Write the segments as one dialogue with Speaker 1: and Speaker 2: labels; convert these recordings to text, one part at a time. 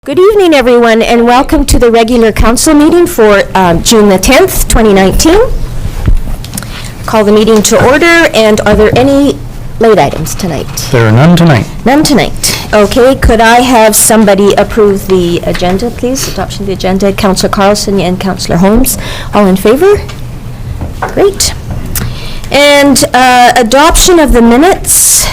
Speaker 1: Good evening, everyone, and welcome to the regular council meeting for June the 10th, 2019. Call the meeting to order, and are there any late items tonight?
Speaker 2: There are none tonight.
Speaker 1: None tonight. Okay, could I have somebody approve the agenda, please? Adoption of the agenda, Councillor Carlson and Councillor Holmes. All in favor? Great. And adoption of the minutes.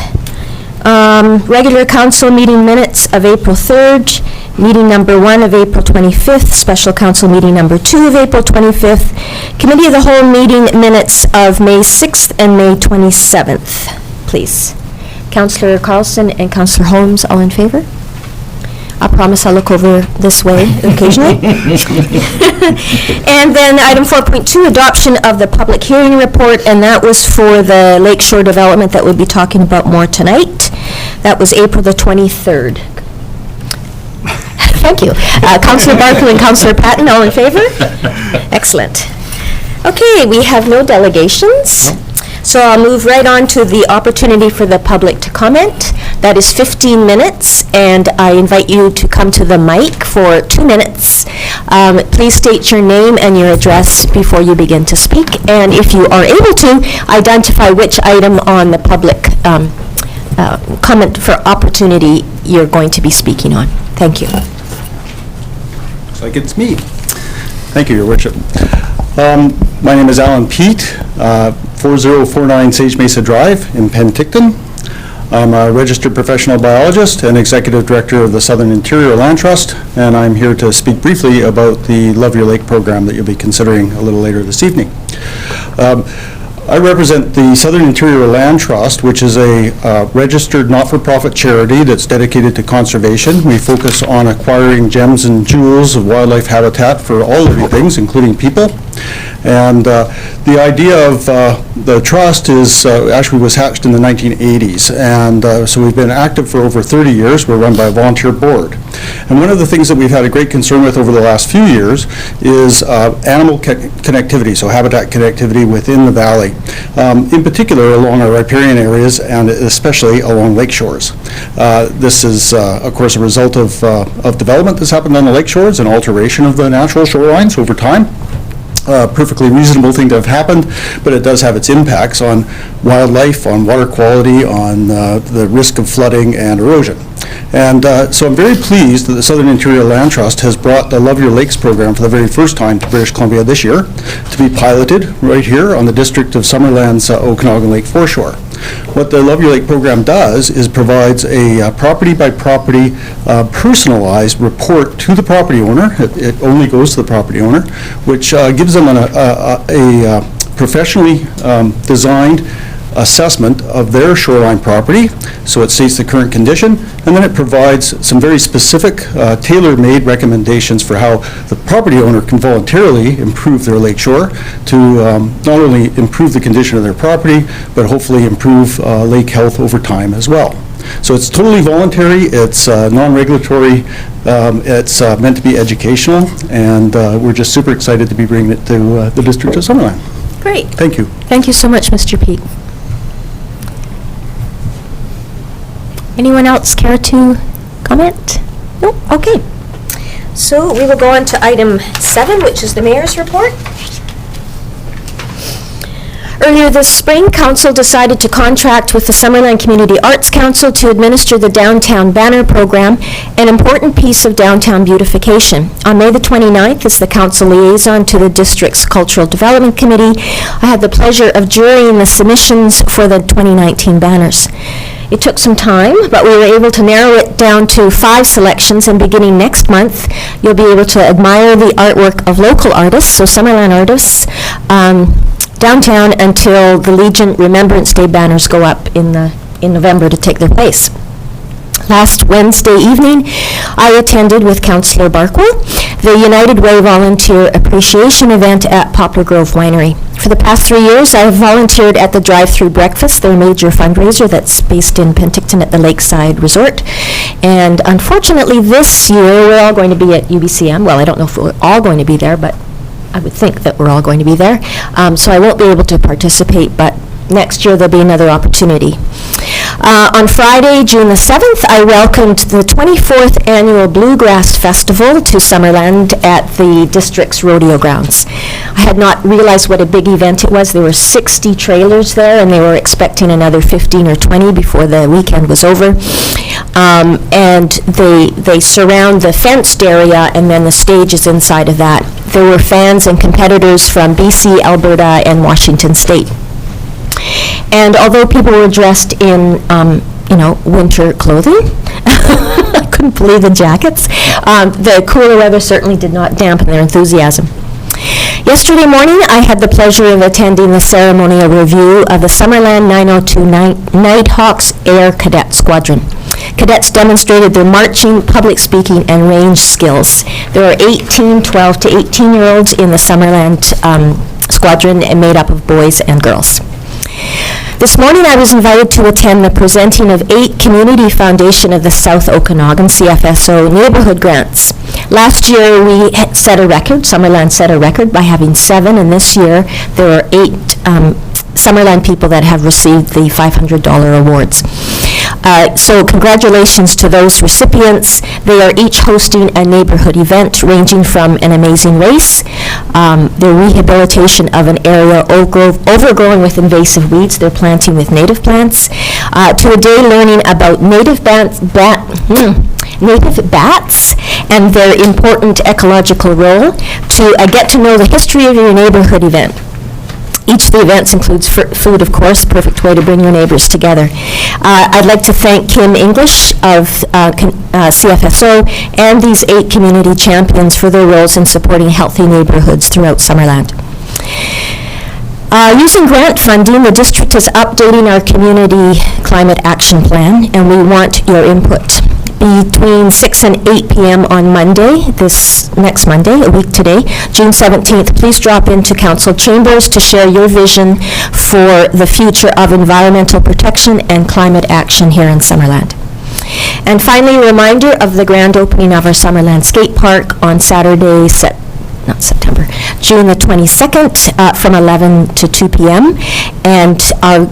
Speaker 1: Regular council meeting minutes of April 3rd, meeting number 1 of April 25th, special council meeting number 2 of April 25th, committee of the whole meeting minutes of May 6th and May 27th, please. Councillor Carlson and Councillor Holmes, all in favor? I promise I'll look over this way occasionally. And then item 4.2, adoption of the public hearing report, and that was for the Lakeshore development that we'll be talking about more tonight. That was April the 23rd. Thank you. Councillor Barkle and Councillor Patton, all in favor? Excellent. Okay, we have no delegations. So I'll move right on to the opportunity for the public to comment. That is 15 minutes, and I invite you to come to the mic for 2 minutes. Please state your name and your address before you begin to speak, and if you are able to, identify which item on the public comment for opportunity you're going to be speaking on. Thank you.
Speaker 3: Looks like it's me. Thank you, Your Worship. My name is Alan Pete, 4049 Sage Mesa Drive in Penticton. I'm a registered professional biologist and executive director of the Southern Interior Land Trust, and I'm here to speak briefly about the Love Your Lake program that you'll be considering a little later this evening. I represent the Southern Interior Land Trust, which is a registered not-for-profit charity that's dedicated to conservation. We focus on acquiring gems and jewels of wildlife habitat for all living things, including people. And the idea of the trust is actually was hatched in the 1980s, and so we've been active for over 30 years. We're run by a volunteer board. And one of the things that we've had a great concern with over the last few years is animal connectivity, so habitat connectivity within the valley, in particular along our riparian areas and especially along lake shores. This is, of course, a result of development that's happened on the lake shores and alteration of the natural shorelines over time. Perfectly reasonable thing to have happened, but it does have its impacts on wildlife, on water quality, on the risk of flooding and erosion. And so I'm very pleased that the Southern Interior Land Trust has brought the Love Your Lakes program for the very first time to British Columbia this year to be piloted right here on the district of Summerland's Okanagan Lake foreshore. What the Love Your Lake program does is provides a property-by-property personalized report to the property owner. It only goes to the property owner, which gives them a professionally designed assessment of their shoreline property, so it states the current condition, and then it provides some very specific tailor-made recommendations for how the property owner can voluntarily improve their lake shore to not only improve the condition of their property, but hopefully improve lake health over time as well. So it's totally voluntary, it's non-regulatory, it's meant to be educational, and we're just super excited to be bringing it to the District of Summerland.
Speaker 1: Great.
Speaker 3: Thank you.
Speaker 1: Thank you so much, Mr. Pete. Anyone else care to comment? No? Okay. So we will go on to item 7, which is the Mayor's report. Earlier this spring, Council decided to contract with the Summerland Community Arts Council to administer the Downtown Banner Program, an important piece of downtown beautification. On May the 29th, as the Council liaison to the District's Cultural Development Committee, I had the pleasure of jurying the submissions for the 2019 banners. It took some time, but we were able to narrow it down to 5 selections, and beginning next month, you'll be able to admire the artwork of local artists, so Summerland artists, downtown until the Legion Remembrance Day banners go up in November to take their place. Last Wednesday evening, I attended with Councillor Barkle the United Way Volunteer Appreciation event at Poplar Grove Winery. For the past 3 years, I have volunteered at the Drive-Thru Breakfast, their major fundraiser that's based in Penticton at the Lakeside Resort. And unfortunately, this year, we're all going to be at UBCM. Well, I don't know if we're all going to be there, but I would think that we're all going to be there. So I won't be able to participate, but next year there'll be another opportunity. On Friday, June the 7th, I welcomed the 24th Annual Bluegrass Festival to Summerland at the district's rodeo grounds. I had not realized what a big event it was. There were 60 trailers there, and they were expecting another 15 or 20 before the weekend was over. And they surround the fenced area, and then the stage is inside of that. There were fans and competitors from BC, Alberta, and Washington State. And although people were dressed in, winter clothing, I couldn't believe the jackets, the cooler weather certainly did not dampen their enthusiasm. Yesterday morning, I had the pleasure of attending the ceremonial review of the Summerland 902 Nighthawks Air Cadet Squadron. Cadets demonstrated their marching, public speaking, and range skills. There are 12 to 18-year-olds in the Summerland squadron, made up of boys and girls. This morning, I was invited to attend the presenting of 8 Community Foundation of the South Okanagan, CFSO, neighborhood grants. Last year, we set a record, Summerland set a record by having 7, and this year, there are 8 Summerland people that have received the $500 awards. So congratulations to those recipients. They are each hosting a neighborhood event ranging from an amazing race, the rehabilitation of an area overgrown with invasive weeds they're planting with native plants, to a day learning about native bats and their important ecological role, to a get to know the history of your neighborhood event. Each of the events includes food, of course, perfect way to bring your neighbors together. I'd like to thank Kim English of CFSO and these 8 community champions for their roles in supporting healthy neighborhoods throughout Summerland. Using grant funding, the district is updating our community climate action plan, and we want your input. Between 6 and 8 p.m. on Monday, next Monday, a week today, June 17th, please drop into council chambers to share your vision for the future of environmental protection and climate action here in Summerland. And finally, a reminder of the grand opening of our Summerland Skate Park on Saturday, June the 22nd from 11 to 2 p.m. And our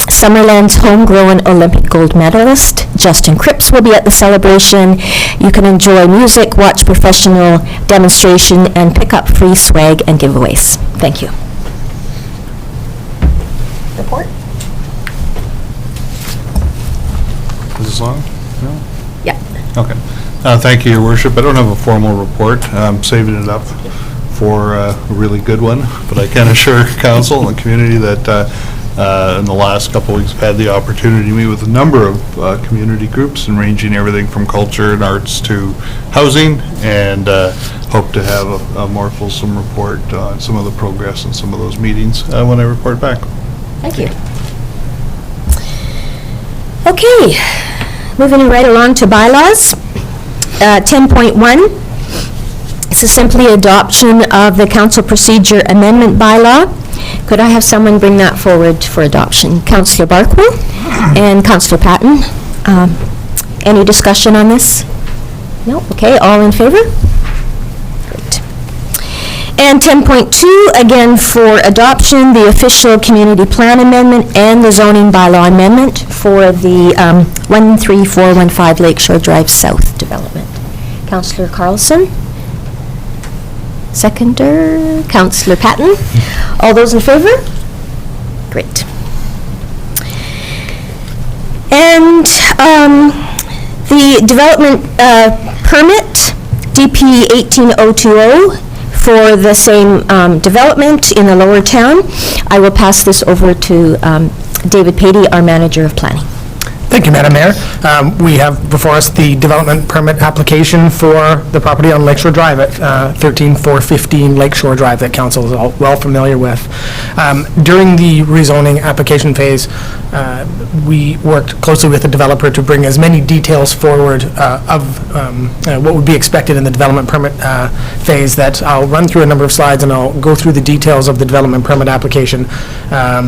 Speaker 1: Summerland's homegrown Olympic gold medalist, Justin Cripps, will be at the celebration. You can enjoy music, watch professional demonstration, and pick up free swag and giveaways. Thank you. Report?
Speaker 2: Is this on? No?
Speaker 1: Yeah.
Speaker 2: Okay. Thank you, Your Worship. I don't have a formal report. I'm saving it up for a really good one, but I can assure council and the community that in the last couple of weeks I've had the opportunity to meet with a number of community groups, and ranging everything from culture and arts to housing, and hope to have a more fulsome report on some of the progress in some of those meetings when I report back.
Speaker 1: Thank you. Okay, moving right along to bylaws. 10.1, this is simply adoption of the council procedure amendment bylaw. Could I have someone bring that forward for adoption? Councillor Barkwell and Councillor Patton. Any discussion on this? No? Okay, all in favor? Great. And 10.2, again for adoption, the official community plan amendment and the zoning bylaw amendment for the 13415 Lakeshore Drive South development. Councillor Carlson? Seconder, Councillor Patton. All those in favor? Great. And the development permit, DP 18020, for the same development in the lower town. I will pass this over to David Patey, our Manager of Planning.
Speaker 4: Thank you, Madam Mayor. We have before us the development permit application for the property on Lakeshore Drive at 13415 Lakeshore Drive that Council is all well familiar with. During the rezoning application phase, we worked closely with the developer to bring as many details forward of what would be expected in the development permit phase, that I'll run through a number of slides and I'll go through the details of the development permit application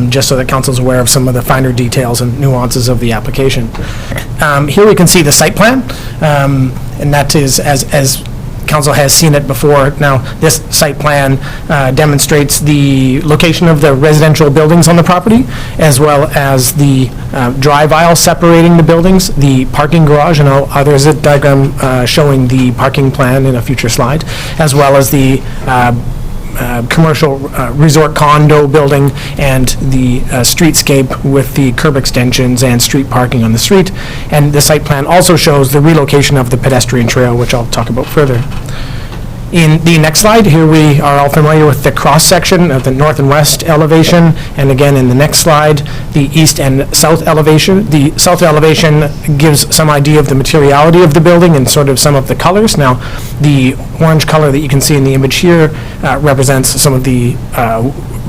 Speaker 4: just so that Council is aware of some of the finer details and nuances of the application. Here we can see the site plan, and that is as council has seen it before. Now, this site plan demonstrates the location of the residential buildings on the property, as well as the drive aisle separating the buildings, the parking garage, and there's a diagram showing the parking plan in a future slide, as well as the commercial resort condo building and the streetscape with the curb extensions and street parking on the street. And the site plan also shows the relocation of the pedestrian trail, which I'll talk about further. In the next slide, here we are all familiar with the cross-section of the north and west elevation, and again in the next slide, the east and south elevation. The south elevation gives some idea of the materiality of the building and sort of some of the colors. Now, the orange color that you can see in the image here represents some of the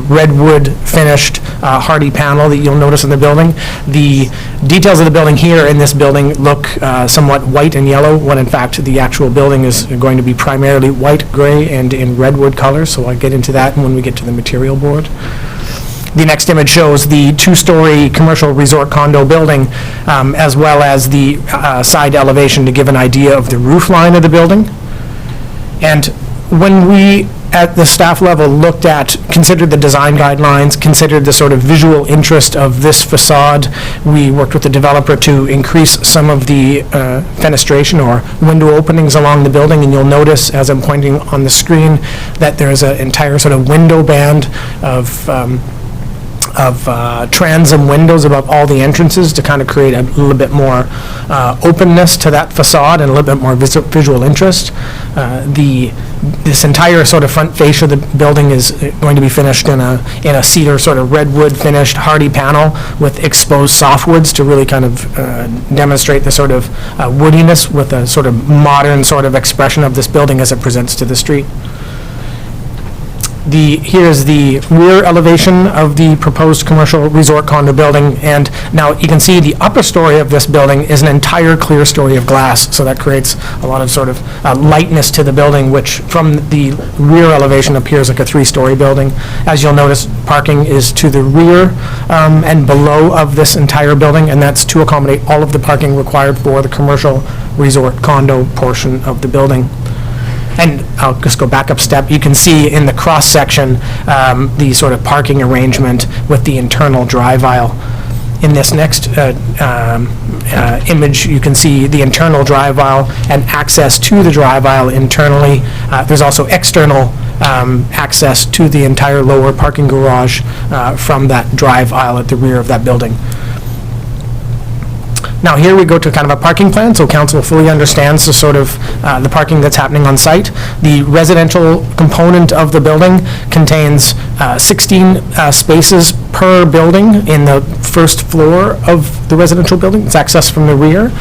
Speaker 4: redwood finished hardy panel that you'll notice in the building. The details of the building here in this building look somewhat white and yellow, when in fact the actual building is going to be primarily white, gray, and in redwood colors, so I'll get into that when we get to the material board. The next image shows the two-story commercial resort condo building, as well as the side elevation to give an idea of the roof line of the building. And when we, at the staff level, considered the design guidelines, considered the sort of visual interest of this facade, we worked with the developer to increase some of the fenestration or window openings along the building, and you'll notice, as I'm pointing on the screen, that there's an entire sort of window band of transom windows above all the entrances to kind of create a little bit more openness to that facade and a little bit more visual interest. This entire sort of front face of the building is going to be finished in a cedar sort of redwood finished hardy panel with exposed softwoods to really kind of demonstrate the sort of woodiness with a sort of modern sort of expression of this building as it presents to the street. Here's the rear elevation of the proposed commercial resort condo building, and now you can see the upper story of this building is an entire clear story of glass, so that creates a lot of sort of lightness to the building, which from the rear elevation appears like a three-story building. As you'll notice, parking is to the rear and below of this entire building, and that's to accommodate all of the parking required for the commercial resort condo portion of the building. And I'll just go back up a step. You can see in the cross-section the sort of parking arrangement with the internal drive aisle. In this next image, you can see the internal drive aisle and access to the drive aisle internally. There's also external access to the entire lower parking garage from that drive aisle at the rear of that building. Now here we go to kind of a parking plan, so council fully understands the sort of the parking that's happening on site. The residential component of the building contains 16 spaces per building in the first floor of the residential building. It's accessed from the rear.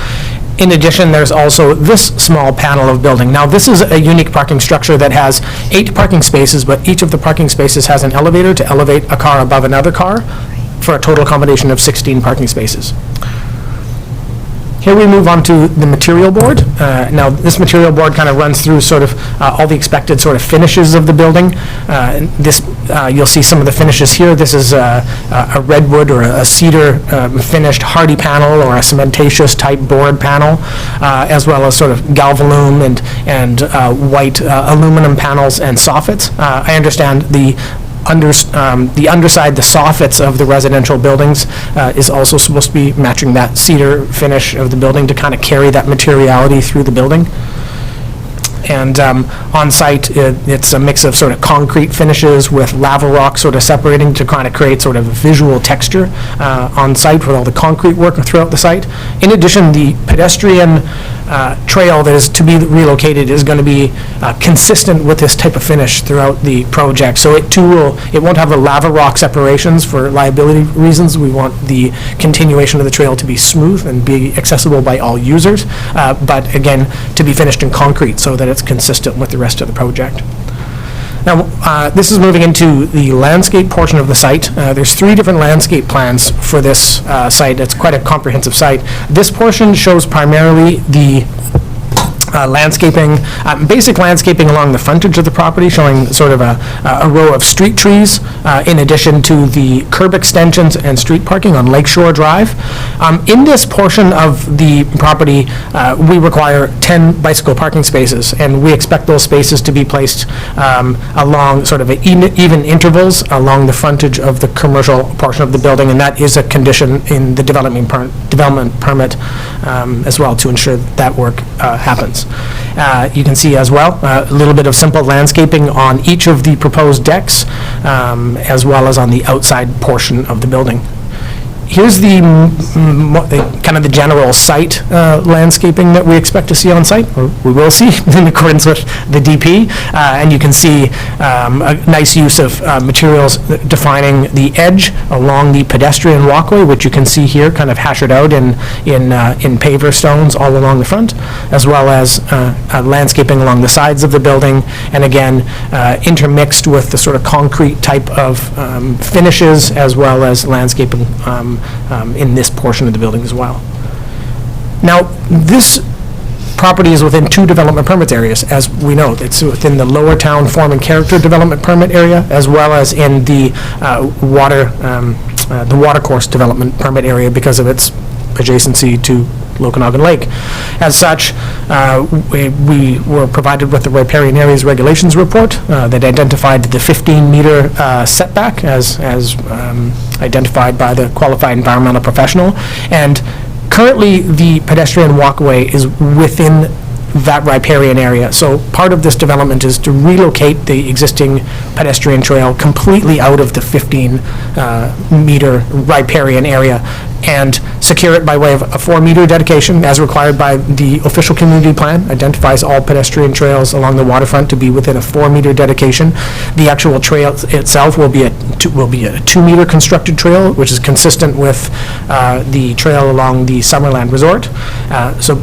Speaker 4: In addition, there's also this small panel of building. Now, this is a unique parking structure that has 8 parking spaces, but each of the parking spaces has an elevator to elevate a car above another car for a total combination of 16 parking spaces. Here we move on to the material board. Now, this material board kind of runs through sort of all the expected sort of finishes of the building. You'll see some of the finishes here. This is a redwood or a cedar finished hardy panel or a cementatious type board panel, as well as sort of galvalume and white aluminum panels and soffits. I understand the underside, the soffits of the residential buildings is also supposed to be matching that cedar finish of the building to kind of carry that materiality through the building. And on site, it's a mix of sort of concrete finishes with lava rock sort of separating to kind of create sort of a visual texture on site with all the concrete work throughout the site. In addition, the pedestrian trail that is to be relocated is going to be consistent with this type of finish throughout the project. So it too it won't have the lava rock separations for liability reasons. We want the continuation of the trail to be smooth and be accessible by all users, but again, to be finished in concrete so that it's consistent with the rest of the project. Now, this is moving into the landscape portion of the site. There's 3 different landscape plans for this site. It's quite a comprehensive site. This portion shows primarily the landscaping, basic landscaping along the frontage of the property, showing sort of a row of street trees, in addition to the curb extensions and street parking on Lakeshore Drive. In this portion of the property, we require 10 bicycle parking spaces, and we expect those spaces to be placed along sort of even intervals along the frontage of the commercial portion of the building, and that is a condition in the development permit as well, to ensure that work happens. You can see as well a little bit of simple landscaping on each of the proposed decks, as well as on the outside portion of the building. Here's the kind of the general site landscaping that we expect to see on site, or we will see in accordance with the DP. And you can see a nice use of materials defining the edge along the pedestrian walkway, which you can see here kind of hashed out in paver stones all along the front, as well as landscaping along the sides of the building, and again, intermixed with the sort of concrete type of finishes, as well as landscaping in this portion of the building as well. Now, this property is within 2 development permit areas, as we know. It's within the Lower Town Form and Character Development Permit area, as well as in the watercourse development permit area because of its adjacency to Okanagan Lake. As such, we were provided with the riparian areas regulations report that identified the 15-meter setback as identified by the qualified environmental professional, and currently the pedestrian walkway is within that riparian area. So part of this development is to relocate the existing pedestrian trail completely out of the 15-meter riparian area and secure it by way of a 4-meter dedication as required by the official community plan. Identifies all pedestrian trails along the waterfront to be within a 4-meter dedication. The actual trail itself will be a 2-meter constructed trail, which is consistent with the trail along the Summerland Resort,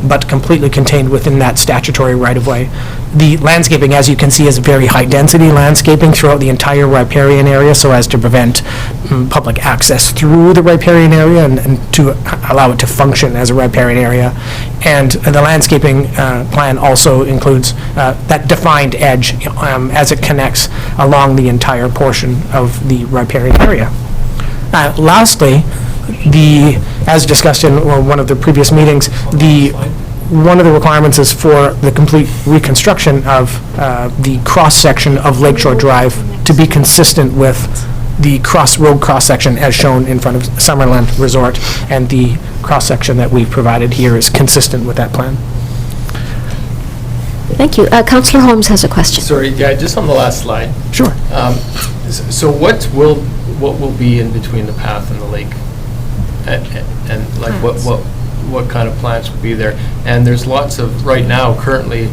Speaker 4: but completely contained within that statutory right-of-way. The landscaping, as you can see, is very high-density landscaping throughout the entire riparian area, so as to prevent public access through the riparian area and to allow it to function as a riparian area. And the landscaping plan also includes that defined edge as it connects along the entire portion of the riparian area. Lastly, as discussed in one of the previous meetings, one of the requirements is for the complete reconstruction of the cross-section of Lakeshore Drive to be consistent with the road cross-section as shown in front of Summerland Resort, and the cross-section that we've provided here is consistent with that plan.
Speaker 1: Thank you. Councillor Holmes has a question.
Speaker 5: Sorry, yeah, just on the last slide.
Speaker 4: Sure.
Speaker 5: So what will be in between the path and the lake? And like what kind of plants will be there? And there's lots of, right now, currently,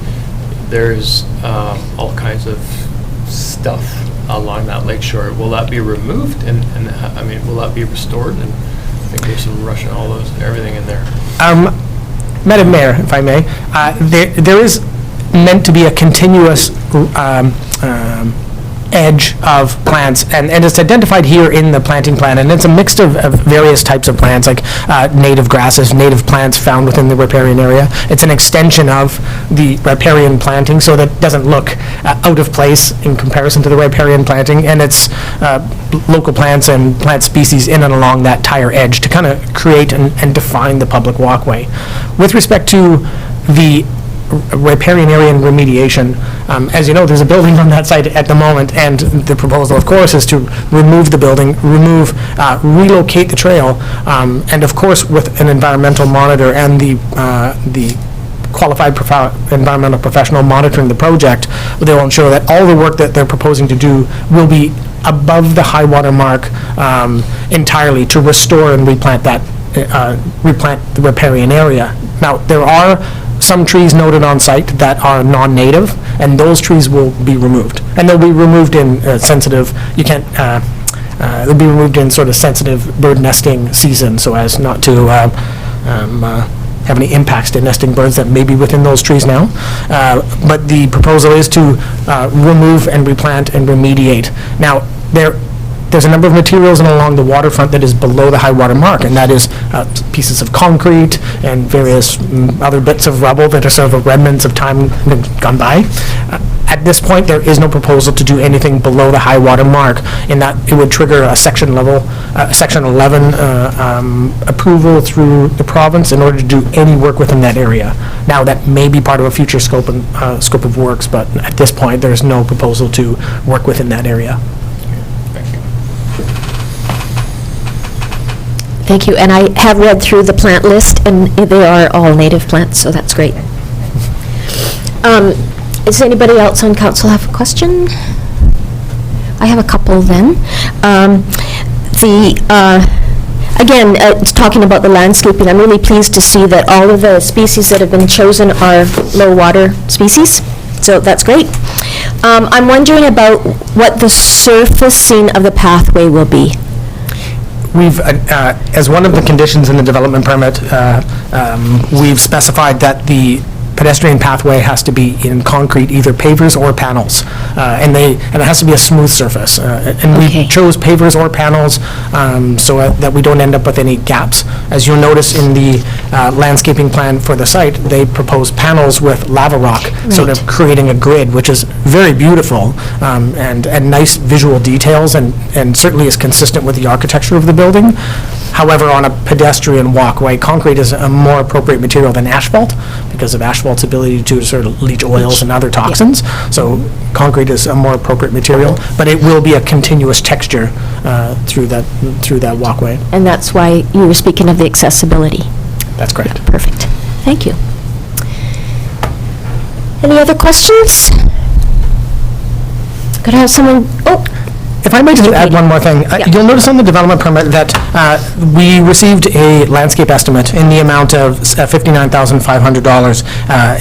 Speaker 5: there's all kinds of stuff along that lakeshore. Will that be removed? And I mean, will that be restored? And I think there's some Russian olives and everything in there.
Speaker 4: Madam Mayor, if I may, there is meant to be a continuous edge of plants, and it's identified here in the planting plan, and it's a mix of various types of plants, like native grasses, native plants found within the riparian area. It's an extension of the riparian planting, so that doesn't look out of place in comparison to the riparian planting, and it's local plants and plant species in and along that entire edge to kind of create and define the public walkway. With respect to the riparian area and remediation, as you know, there's a building on that site at the moment, and the proposal, of course, is to remove the building, relocate the trail, and of course, with an environmental monitor and the qualified environmental professional monitoring the project, they will ensure that all the work that they're proposing to do will be above the high water mark entirely to restore and replant the riparian area. Now, there are some trees noted on site that are non-native, and those trees will be removed. And they'll be removed in sensitive, they'll be removed in sort of sensitive bird nesting season, so as not to have any impacts to nesting birds that may be within those trees now. But the proposal is to remove and replant and remediate. Now, there there's a number of materials along the waterfront that is below the high water mark, and that is pieces of concrete and various other bits of rubble that are sort of remnants of time gone by. At this point, there is no proposal to do anything below the high water mark, in that it would trigger a section 11 approval through the province in order to do any work within that area. Now, that may be part of a future scope of works, but at this point, there's no proposal to work within that area.
Speaker 1: Thank you, and I have read through the plant list, and they are all native plants, so that's great. Does anybody else on council have a question? I have a couple then. Again, talking about the landscaping, I'm really pleased to see that all of the species that have been chosen are low water species, so that's great. I'm wondering about what the surfacing of the pathway will be.
Speaker 4: We've, as one of the conditions in the development permit, we've specified that the pedestrian pathway has to be in concrete, either pavers or panels, and it has to be a smooth surface. And
Speaker 1: Okay.
Speaker 4: we chose pavers or panels so that we don't end up with any gaps. As you'll notice in the landscaping plan for the site, they propose panels with lava rock, sort of
Speaker 1: Right.
Speaker 4: creating a grid, which is very beautiful and nice visual details, and certainly is consistent with the architecture of the building. However, on a pedestrian walkway, concrete is a more appropriate material than asphalt because of asphalt's ability to sort of leach oils and other toxins. So concrete is a more appropriate material, but it will be a continuous texture through that walkway.
Speaker 1: And that's why you were speaking of the accessibility.
Speaker 4: That's correct.
Speaker 1: Perfect. Thank you. Any other questions? Could I have someone,
Speaker 4: If I might just add one more thing.
Speaker 1: Yeah.
Speaker 4: You'll notice on the development permit that we received a landscape estimate in the amount of $59,500,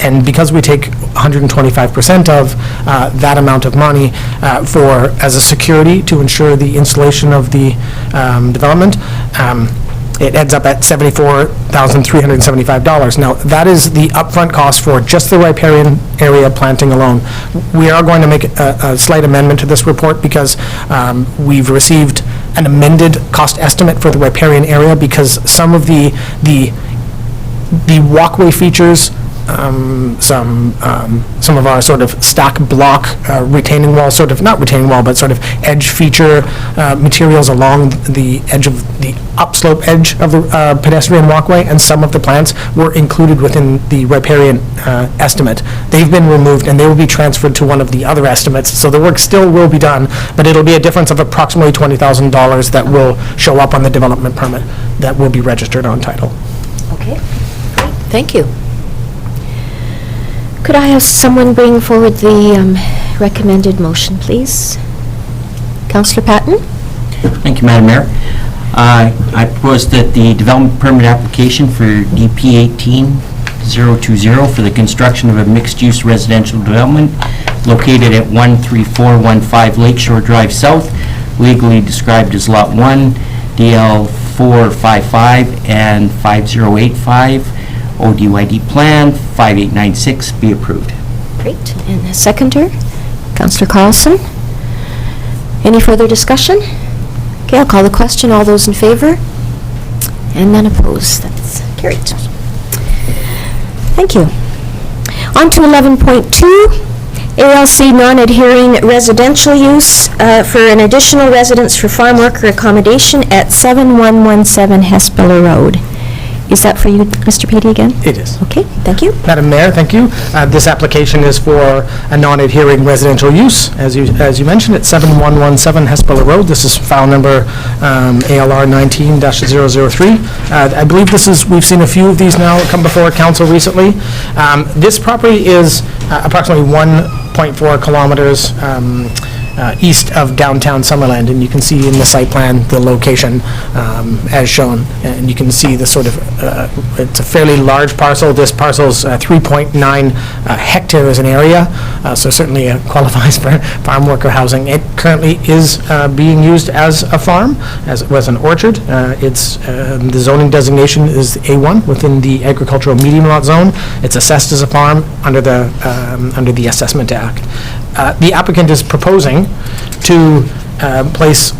Speaker 4: and because we take 125% of that amount of money as a security to ensure the installation of the development, it ends up at $74,375. Now, that is the upfront cost for just the riparian area planting alone. We are going to make a slight amendment to this report because we've received an amended cost estimate for the riparian area because some of the walkway features, some of our sort of stack block retaining wall, sort of, not retaining wall, but sort of edge feature materials along the edge of the upslope edge of the pedestrian walkway, and some of the plants were included within the riparian estimate. They've been removed and they will be transferred to one of the other estimates, so the work still will be done, but it'll be a difference of approximately $20,000 that will show up on the development permit that will be registered on title.
Speaker 1: okay, great, thank you. Could I have someone bring forward the recommended motion, please? Councillor Patton?
Speaker 6: Thank you, Madam Mayor. I propose that the development permit application for DP 18020 for the construction of a mixed-use residential development located at 13415 Lakeshore Drive South, legally described as Lot 1, DL 455 and 5085, ODYD Plan 5896 be approved.
Speaker 1: Great, and a seconder, Councillor Carlson. Any further discussion? Okay, I'll call the question. All those in favor? And none opposed. That's carried. Thank you. On to 11.2, ALC non-adhering residential use for an additional residence for farm worker accommodation at 7117 Hespeler Road. Is that for you, Mr. Petey, again?
Speaker 4: It is.
Speaker 1: Okay, thank you.
Speaker 4: Madam Mayor, thank you. This application is for a non-adhering residential use, as you mentioned, at 7117 Hespeler Road. This is file number ALR 19-003. I believe we've seen a few of these now come before council recently. This property is approximately 1.4 kilometers east of downtown Summerland, and you can see in the site plan the location as shown, and you can see the sort of, it's a fairly large parcel. This parcel's 3.9 hectares in area, so certainly qualifies for farm worker housing. It currently is being used as a farm, as it was an orchard. The zoning designation is A1 within the agricultural medium lot zone. It's assessed as a farm under the Assessment Act. The applicant is proposing to place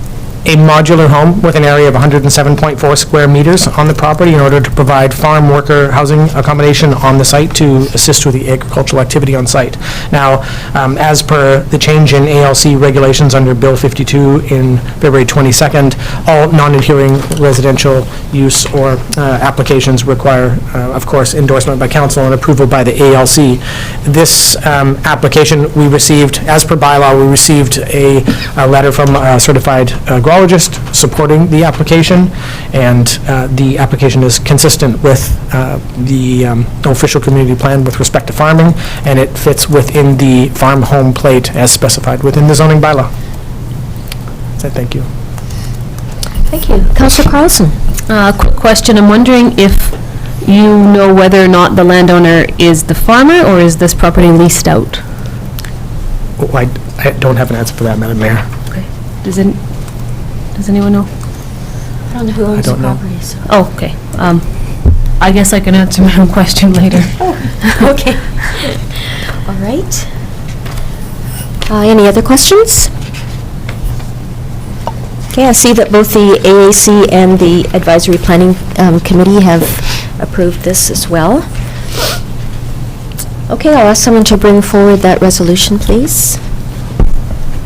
Speaker 4: a modular home with an area of 107.4 square meters on the property in order to provide farm worker housing accommodation on the site to assist with the agricultural activity on site. Now, as per the change in ALC regulations under Bill 52 in February 22nd, all non-adhering residential use or applications require, of course, endorsement by council and approval by the ALC. This application we received, as per bylaw, we received a letter from a certified agrologist supporting the application, and the application is consistent with the official community plan with respect to farming, and it fits within the farm home plate as specified within the zoning bylaw. So thank you.
Speaker 1: Thank you. Councillor Carlson?
Speaker 7: Quick question. I'm wondering if you know whether or not the landowner is the farmer, or is this property leased out?
Speaker 4: Oh, I don't have an answer for that, Madam Mayor.
Speaker 7: Okay. Does anyone know?
Speaker 1: I don't know who owns the
Speaker 4: don't know.
Speaker 1: properties.
Speaker 7: Oh, okay. I guess I can answer my own question later.
Speaker 1: Okay. All right. Any other questions? Okay, I see that both the AAC and the Advisory Planning Committee have approved this as well. Okay, I'll ask someone to bring forward that resolution, please.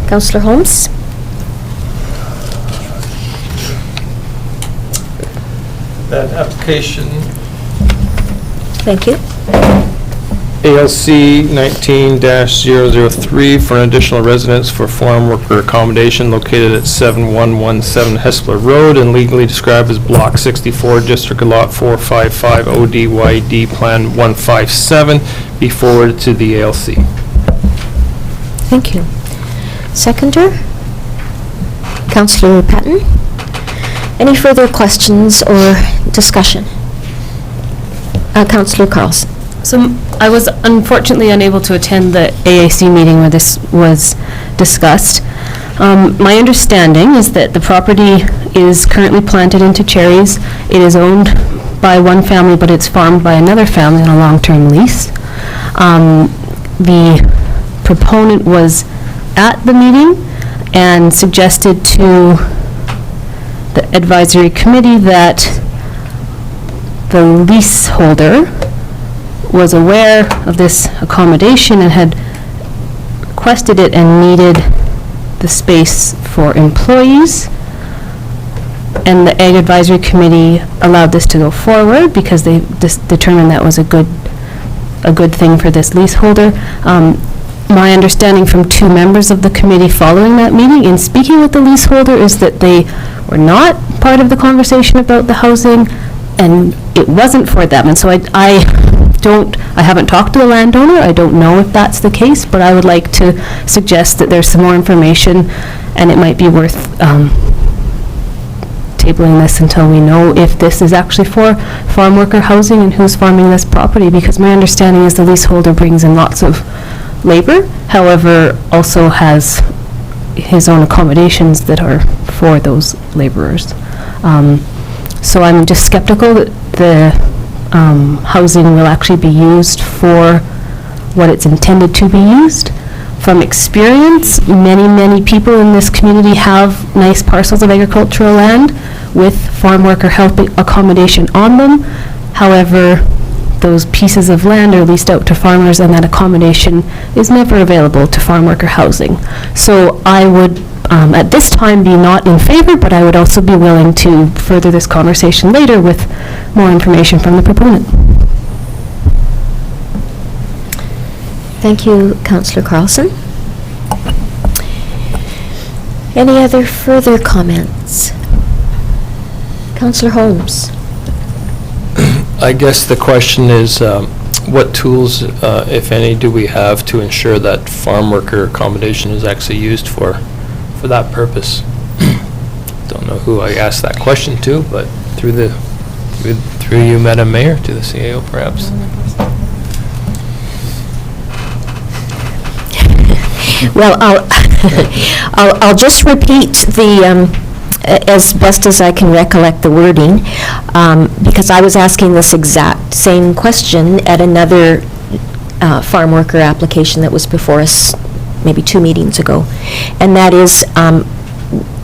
Speaker 1: Councillor Holmes?
Speaker 5: That application,
Speaker 1: Thank you.
Speaker 5: ALC 19-003 for an additional residence for farm worker accommodation located at 7117 Hespeler Road and legally described as Block 64, District Lot 455, ODYD Plan 157, be forwarded to the ALC.
Speaker 1: Thank you. Seconder? Councillor Patton? Any further questions or discussion? Councillor Carlson?
Speaker 7: So I was unfortunately unable to attend the AAC meeting where this was discussed. My understanding is that the property is currently planted into cherries. It is owned by one family, but it's farmed by another family on a long-term lease. The proponent was at the meeting and suggested to the advisory committee that the leaseholder was aware of this accommodation and had requested it and needed the space for employees. And the Ag Advisory Committee allowed this to go forward because they determined that was a good thing for this leaseholder. My understanding from two members of the committee following that meeting in speaking with the leaseholder is that they were not part of the conversation about the housing, and it wasn't for them. And so I haven't talked to the landowner. I don't know if that's the case, but I would like to suggest that there's some more information, and it might be worth tabling this until we know if this is actually for farm worker housing and who's farming this property, because my understanding is the leaseholder brings in lots of labor, however, also has his own accommodations that are for those laborers. So I'm just skeptical that the housing will actually be used for what it's intended to be used. From experience, many people in this community have nice parcels of agricultural land with farm worker help accommodation on them. However, those pieces of land are leased out to farmers, and that accommodation is never available to farm worker housing. So I would, at this time, be not in favor, but I would also be willing to further this conversation later with more information from the proponent.
Speaker 1: Thank you, Councillor Carlson. Any other further comments? Councillor Holmes?
Speaker 5: I guess the question is, what tools, if any, do we have to ensure that farm worker accommodation is actually used for that purpose? Don't know who I asked that question to, but through you, Madam Mayor, to the CAO perhaps.
Speaker 1: Well, I'll just repeat the, as best as I can recollect the wording, because I was asking this exact same question at another farm worker application that was before us maybe 2 meetings ago. And that is,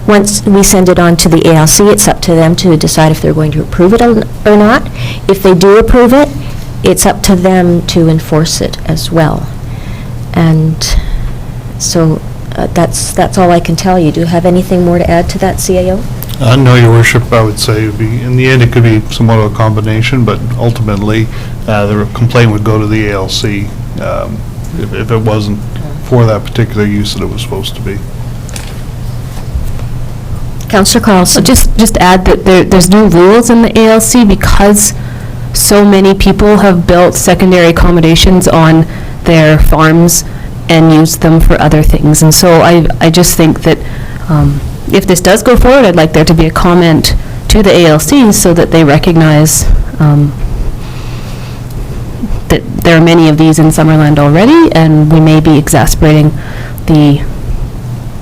Speaker 1: once we send it on to the ALC, it's up to them to decide if they're going to approve it or not. If they do approve it, it's up to them to enforce it as well. And so that's all I can tell you. Do you have anything more to add to that, CAO?
Speaker 2: No, Your Worship, I would say, it'd be, in the end, it could be somewhat of a combination, but ultimately, the complaint would go to the ALC if it wasn't for that particular use that it was supposed to be.
Speaker 1: Councillor Carlson?
Speaker 7: Just add that there's new rules in the ALC because so many people have built secondary accommodations on their farms and used them for other things. And so I just think that if this does go forward, I'd like there to be a comment to the ALC so that they recognize that there are many of these in Summerland already, and we may be exacerbating the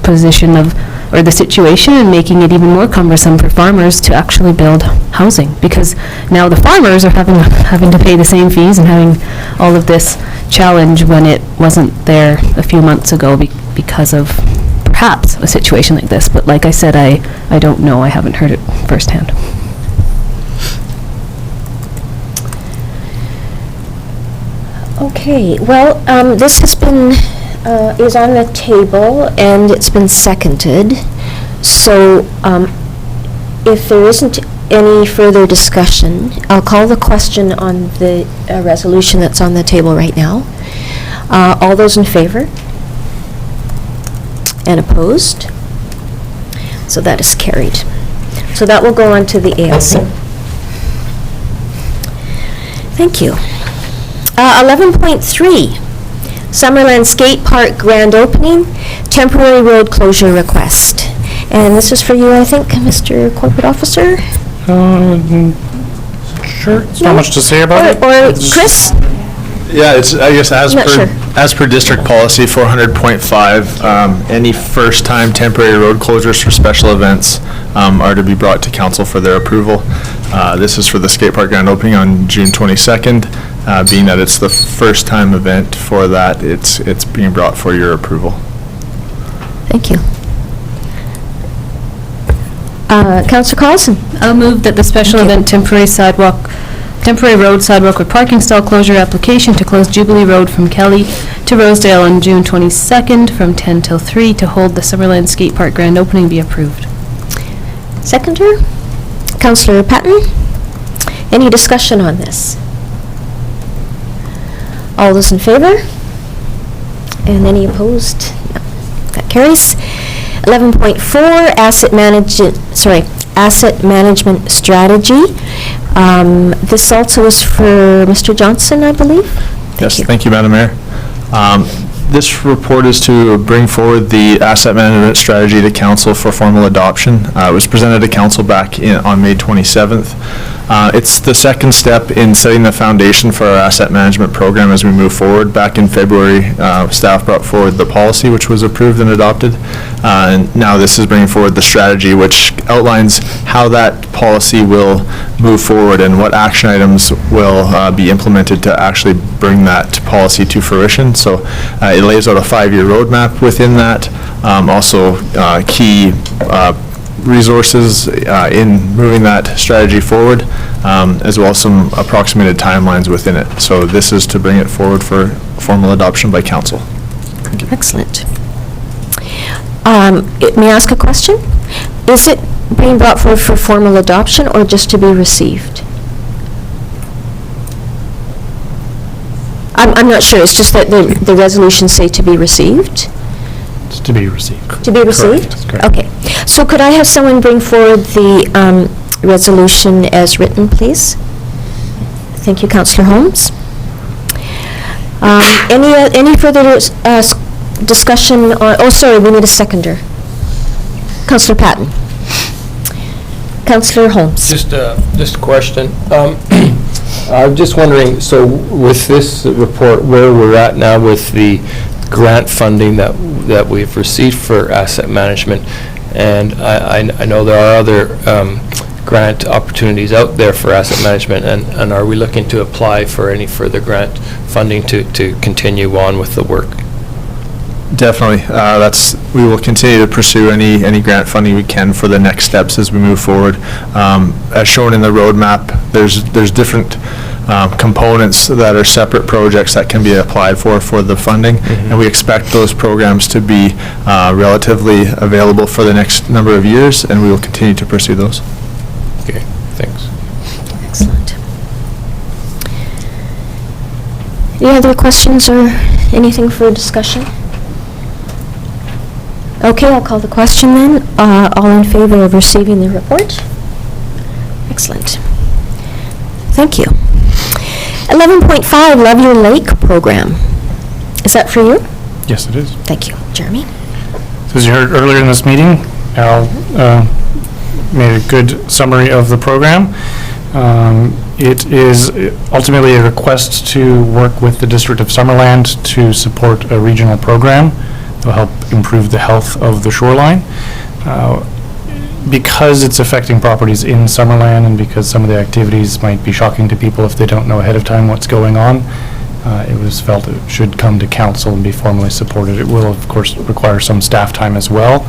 Speaker 7: position of, or the situation, and making it even more cumbersome for farmers to actually build housing, because now the farmers are having to pay the same fees and having all of this challenge when it wasn't there a few months ago because of perhaps a situation like this. But like I said, I don't know. I haven't heard it firsthand.
Speaker 1: Okay, well, this has been, is on the table, and it's been seconded. So if there isn't any further discussion, I'll call the question on the resolution that's on the table right now. All those in favor? And opposed? So that is carried. So that will go on to the ALC. Thank you. 11.3, Summerland Skate Park grand opening, temporary road closure request. And this is for you, I think, Mr. Corporate Officer?
Speaker 8: Sure. There's not much to say about it.
Speaker 1: Or Chris?
Speaker 9: Yeah, it's, I guess,
Speaker 1: Not sure.
Speaker 9: as per district policy 400.5, any first-time temporary road closures for special events are to be brought to council for their approval. This is for the skate park grand opening on June 22nd. Being that it's the first-time event for that, it's being brought for your approval.
Speaker 1: Thank you. Councillor Carlson?
Speaker 7: I'll move that the special event temporary road sidewalk with parking stall closure application to close Jubilee Road from Kelly to Rosedale on June 22nd from 10 till 3 to hold the Summerland Skate Park grand opening be approved.
Speaker 1: Seconder? Councillor Patton? Any discussion on this? All those in favor? And any opposed? No. That carries. 11.4, asset management strategy. This also is for Mr. Johnson, I believe?
Speaker 9: Yes, thank you, Madam Mayor. This report is to bring forward the asset management strategy to council for formal adoption. It was presented to council back on May 27th. It's the second step in setting the foundation for our asset management program as we move forward. Back in February, staff brought forward the policy, which was approved and adopted. And now this is bringing forward the strategy, which outlines how that policy will move forward and what action items will be implemented to actually bring that policy to fruition. So it lays out a 5-year roadmap within that. Also key resources in moving that strategy forward, as well as some approximated timelines within it. So this is to bring it forward for formal adoption by council.
Speaker 1: Excellent. May I ask a question? Is it being brought forward for formal adoption or just to be received? I'm not sure. It's just that the resolutions say to be received?
Speaker 8: It's to be received.
Speaker 1: To be received?
Speaker 8: Correct.
Speaker 1: Okay. So could I have someone bring forward the resolution as written, please? Thank you, Councillor Holmes. Any further discussion on, oh, sorry, we need a seconder. Councillor Patton. Councillor Holmes.
Speaker 5: Just a question. I'm just wondering, so with this report, where we're at now with the grant funding that we've received for asset management, and I know there are other grant opportunities out there for asset management, and are we looking to apply for any further grant funding to continue on with the work?
Speaker 9: Definitely. We will continue to pursue any grant funding we can for the next steps as we move forward. As shown in the roadmap, there's different components that are separate projects that can be applied for the funding, and we expect those programs to be relatively available for the next number of years, and we will continue to pursue those.
Speaker 5: Okay, thanks.
Speaker 1: Excellent. Any other questions or anything for discussion? Okay, I'll call the question then. All in favor of receiving the report? Excellent. Thank you. 11.5, Love Your Lake program. Is that for you?
Speaker 8: Yes, it is.
Speaker 1: Thank you. Jeremy?
Speaker 8: So as you heard earlier in this meeting, Al made a good summary of the program. It is ultimately a request to work with the District of Summerland to support a regional program that will help improve the health of the shoreline. Because it's affecting properties in Summerland and because some of the activities might be shocking to people if they don't know ahead of time what's going on, it was felt it should come to council and be formally supported. It will, of course, require some staff time as well,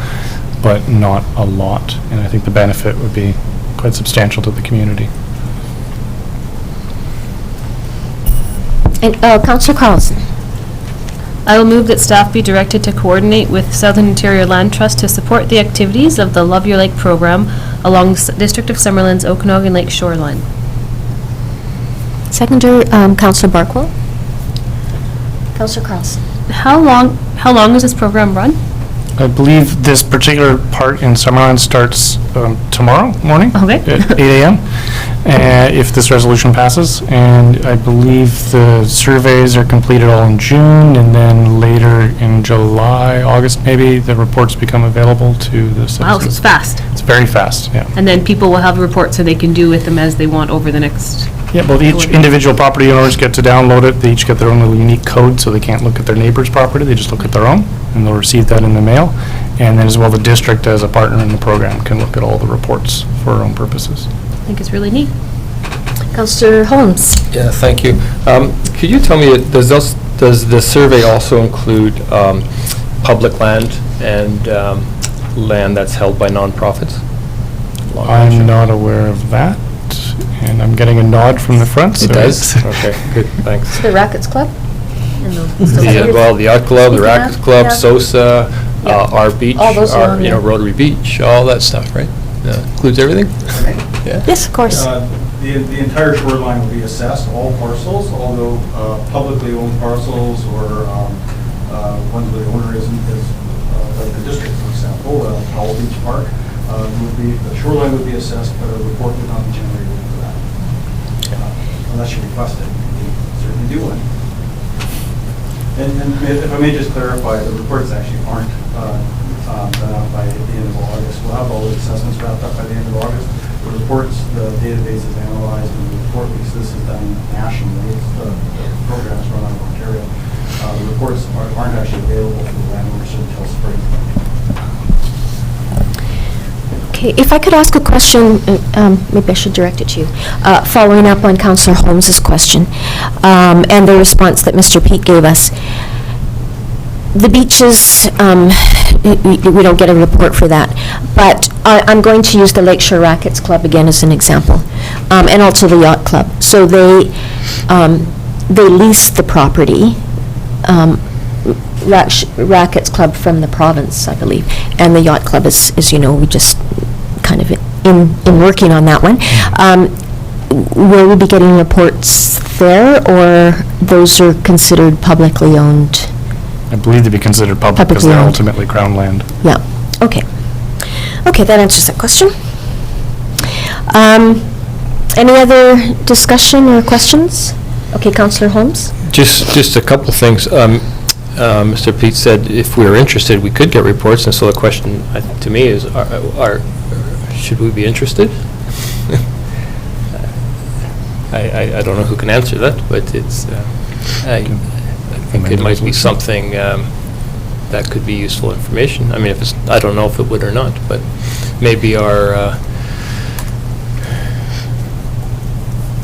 Speaker 8: but not a lot. And I think the benefit would be quite substantial to the community.
Speaker 1: And Councillor Carlson?
Speaker 7: I will move that staff be directed to coordinate with Southern Ontario Land Trust to support the activities of the Love Your Lake program along the District of Summerland's Okanagan Lake shoreline.
Speaker 1: Seconder, Councillor Barkwell? Councillor Carlson?
Speaker 7: How long does this program run?
Speaker 8: I believe this particular part in Summerland starts tomorrow morning
Speaker 7: Okay.
Speaker 8: at 8 a.m. If this resolution passes. And I believe the surveys are completed all in June, and then later in July, August maybe, the reports become available to the citizens.
Speaker 7: Wow, so it's fast.
Speaker 8: It's very fast, yeah.
Speaker 7: And then people will have reports so they can do with them as they want over the next...
Speaker 8: Yeah, well, each individual property owners get to download it. They each get their own little unique code, so they can't look at their neighbor's property. They just look at their own, and they'll receive that in the mail. And then as well, the district, as a partner in the program, can look at all the reports for our own purposes.
Speaker 7: I think it's really neat.
Speaker 1: Councillor Holmes?
Speaker 5: Yeah, thank you. Could you tell me, does the survey also include public land and land that's held by nonprofits?
Speaker 8: I'm not aware of that, and I'm getting a nod from the front.
Speaker 5: It
Speaker 8: so
Speaker 5: does?
Speaker 8: it's-
Speaker 5: Okay, good, thanks.
Speaker 1: The Rackets Club?
Speaker 5: Well, the Yacht Club, the Rackets Club,
Speaker 1: Yeah.
Speaker 5: SOSA,
Speaker 1: Yeah.
Speaker 5: our beach,
Speaker 1: All those are on there.
Speaker 5: Rotary Beach, all that stuff, right? Includes everything? Yeah.
Speaker 1: Yes, of course.
Speaker 3: The entire shoreline will be assessed, all parcels, although publicly owned parcels or ones where the owner isn't, like the district, for example, Powell Beach Park, the shoreline would be assessed, but a report would not be generated for that. Unless you request it, you can certainly do one. And if I may just clarify, the reports actually aren't done up by the end of August. We'll have all the assessments wrapped up by the end of August. The reports, the database is analyzed, and the report, because this is done nationally, the programs run out of Ontario. The reports aren't actually available for the landowners until spring.
Speaker 1: Okay, if I could ask a question, maybe I should direct it to you, following up on Councillor Holmes's question, and the response that Mr. Pete gave us. The beaches, we don't get a report for that, but I'm going to use the Lakeshore Rackets Club again as an example, and also the Yacht Club. So they lease the property, Rackets Club from the province, I believe, and the Yacht Club is, as you know, we just kind of in working on that one. Will we be getting reports there, or those are considered publicly owned?
Speaker 8: I believe to be considered public because
Speaker 1: Publicly
Speaker 8: they're
Speaker 1: owned.
Speaker 8: ultimately Crown land.
Speaker 1: Yeah, okay. Okay, that answers that question. Any other discussion or questions? Okay, Councillor Holmes?
Speaker 5: Just a couple things. Mr. Pete said if we were interested, we could get reports, and so the question to me is, should we be interested? I don't know who can answer that, but it's, I think it might be something that could be useful information. I mean, if it's, I don't know if it would or not, but maybe our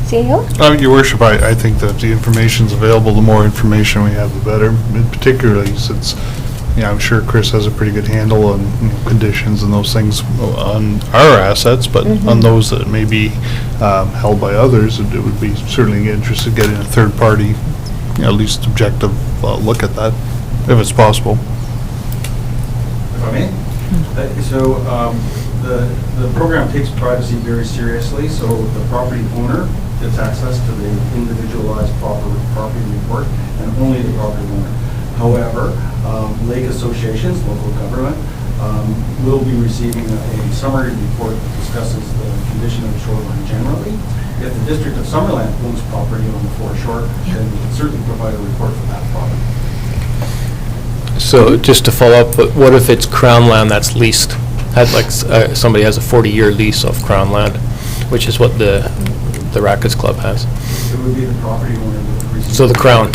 Speaker 1: CEO?
Speaker 2: Your Worship, I think that the information's available. The more information we have, the better, and particularly since I'm sure Chris has a pretty good handle on conditions and those things on our assets, but on those that may be held by others, it would be certainly interested in getting a third party, at least objective look at that, if it's possible.
Speaker 3: If I may? So the program takes privacy very seriously, so the property owner gets access to the individualized property report, and only the property owner. However, lake associations, local government, will be receiving a summary report that discusses the condition of the shoreline generally. If the District of Summerland owns property on the foreshore, then we can certainly provide a report for that property.
Speaker 5: So just to follow up, but what if it's Crown land that's leased? Somebody has a 40-year lease of Crown land, which is what the Rackets Club has.
Speaker 3: It would be the property owner that would receive.
Speaker 5: So the Crown,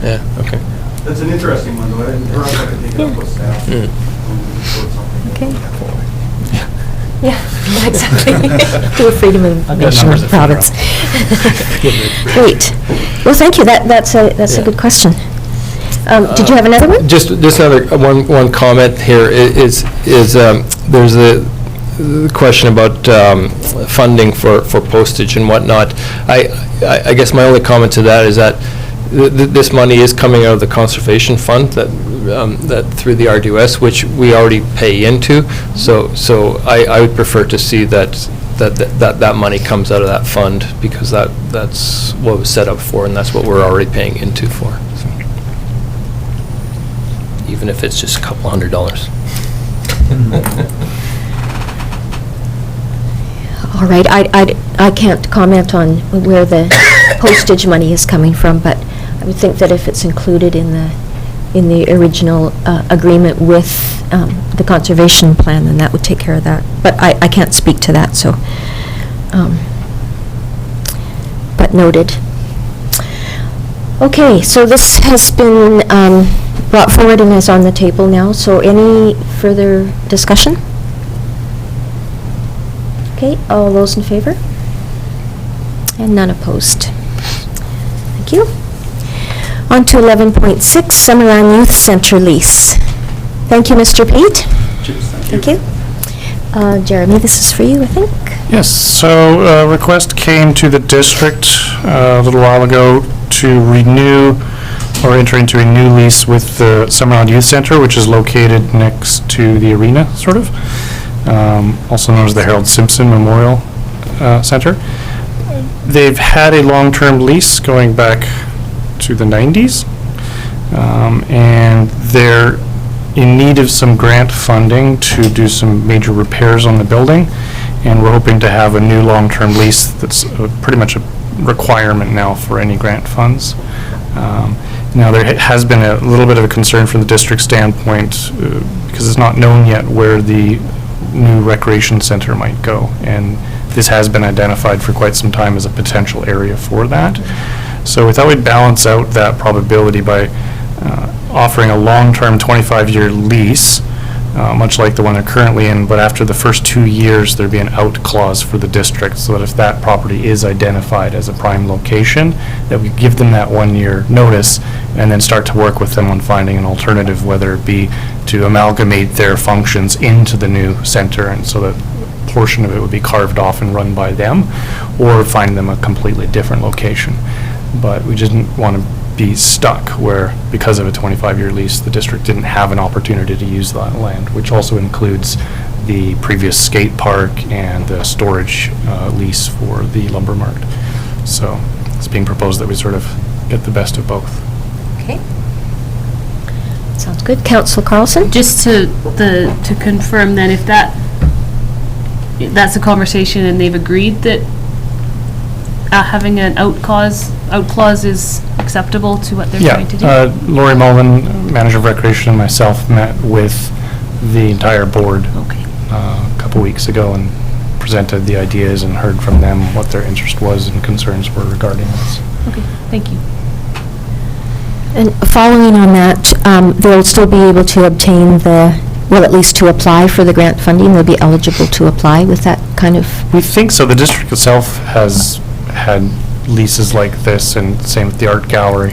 Speaker 5: yeah, okay.
Speaker 3: That's an interesting one, though. Perhaps I could take it up with staff. and report something.
Speaker 1: Okay. Yeah, exactly. Do a freedom of information province. Great. Well, thank you. That's a good question. Did you have another one?
Speaker 5: Just another, one comment here is there's a question about funding for postage and whatnot. I guess my only comment to that is that this money is coming out of the conservation fund that through the RDOS, which we already pay into. So I would prefer to see that money comes out of that fund, because that's what it was set up for, and that's what we're already paying into for. So, even if it's just a couple $100.
Speaker 1: All right, I can't comment on where the postage money is coming from, but I would think that if it's included in the original agreement with the conservation plan, then that would take care of that. But I can't speak to that, so, but noted. Okay, so this has been brought forward and is on the table now, so any further discussion? Okay, all those in favor? And none opposed. Thank you. On to 11.6, Summerland Youth Center lease. Thank you, Mr. Pete.
Speaker 3: Cheers,
Speaker 1: Thank you. Jeremy, this is for you, I think.
Speaker 8: Yes, so a request came to the district a little while ago to renew or enter into a new lease with the Summerland Youth Center, which is located next to the arena, sort of, also known as the Harold Simpson Memorial Center. They've had a long-term lease going back to the 90s, and they're in need of some grant funding to do some major repairs on the building, and we're hoping to have a new long-term lease that's pretty much a requirement now for any grant funds. Now, there has been a little bit of a concern from the district standpoint because it's not known yet where the new recreation center might go, and this has been identified for quite some time as a potential area for that. So we thought we'd balance out that probability by offering a long-term 25-year lease, much like the one they're currently in, but after the first 2 years, there'd be an out clause for the district, so that if that property is identified as a prime location, that we give them that 1-year notice and then start to work with them on finding an alternative, whether it be to amalgamate their functions into the new center, and so that a portion of it would be carved off and run by them, or find them a completely different location. But we just didn't want to be stuck where, because of a 25-year lease, the district didn't have an opportunity to use that land, which also includes the previous skate park and the storage lease for the lumber mart. So it's being proposed that we sort of get the best of both.
Speaker 1: Okay. Sounds good. Councillor Carlson?
Speaker 7: Just to confirm then, if that's a conversation and they've agreed that having an out clause is acceptable to what they're trying to do?
Speaker 8: Yeah, Lori Mullen, Manager of Recreation, and myself met with the entire board a couple weeks ago and presented the ideas and heard from them what their interest was and concerns were regarding this.
Speaker 7: Okay, thank you.
Speaker 1: And following on that, they'll still be able to obtain at least to apply for the grant funding, they'll be eligible to apply with that kind of...
Speaker 8: We think so. The district itself has had leases like this, and same with the art gallery.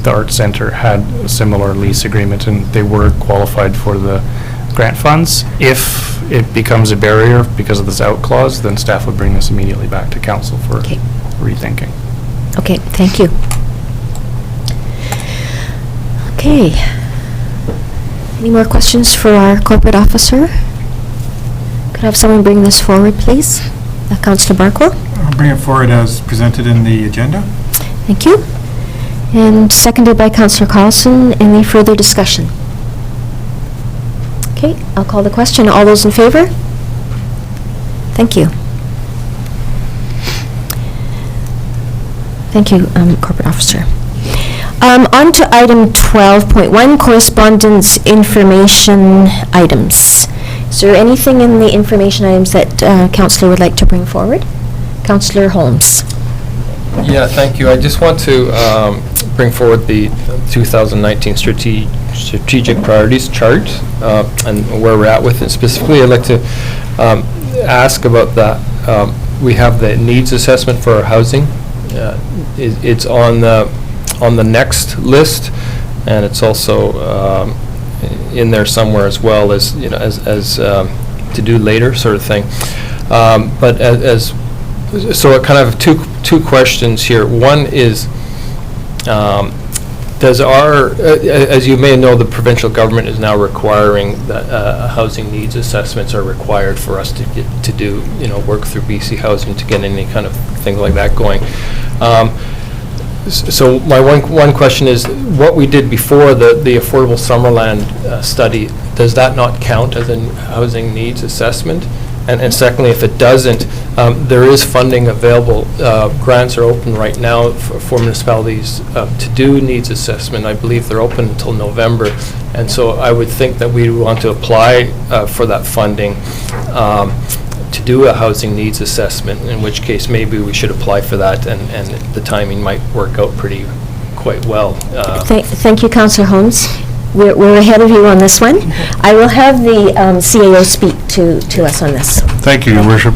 Speaker 8: the Art Center had a similar lease agreement, and they were qualified for the grant funds. If it becomes a barrier because of this out clause, then staff would bring this immediately back to council for
Speaker 1: Okay.
Speaker 8: rethinking.
Speaker 1: Okay, thank you. Okay. Any more questions for our corporate officer? Could I have someone bring this forward, please? Councillor Barkwell?
Speaker 10: I'll bring it forward as presented in the agenda.
Speaker 1: Thank you. And seconded by Councillor Carlson. Any further discussion? Okay, I'll call the question. All those in favor? Thank you. Thank you, Corporate Officer. On to item 12.1, correspondence information items. Is there anything in the information items that Councillor would like to bring forward? Councillor Holmes.
Speaker 5: Yeah, thank you. I just want to bring forward the 2019 strategic priorities chart and where we're at with it. Specifically, I'd like to ask about that. We have the needs assessment for our housing. It's on the next list, and it's also in there somewhere as well as, you know, as to do later sort of thing. But so I kind of have two questions here. One is, does our, as you may know, the provincial government is now requiring that housing needs assessments are required for us to do, you know, work through BC Housing to get any kind of thing like that going. So my one question is, what we did before the Affordable Summerland study, does that not count as a housing needs assessment? And secondly, if it doesn't, there is funding available. Grants are open right now for municipalities to do needs assessment. I believe they're open until November. And so I would think that we want to apply for that funding to do a housing needs assessment, in which case maybe we should apply for that, and the timing might work out quite well.
Speaker 1: Thank you, Councillor Holmes. We're ahead of you on this one. I will have the CAO speak to us on this.
Speaker 2: Thank you, Your Worship.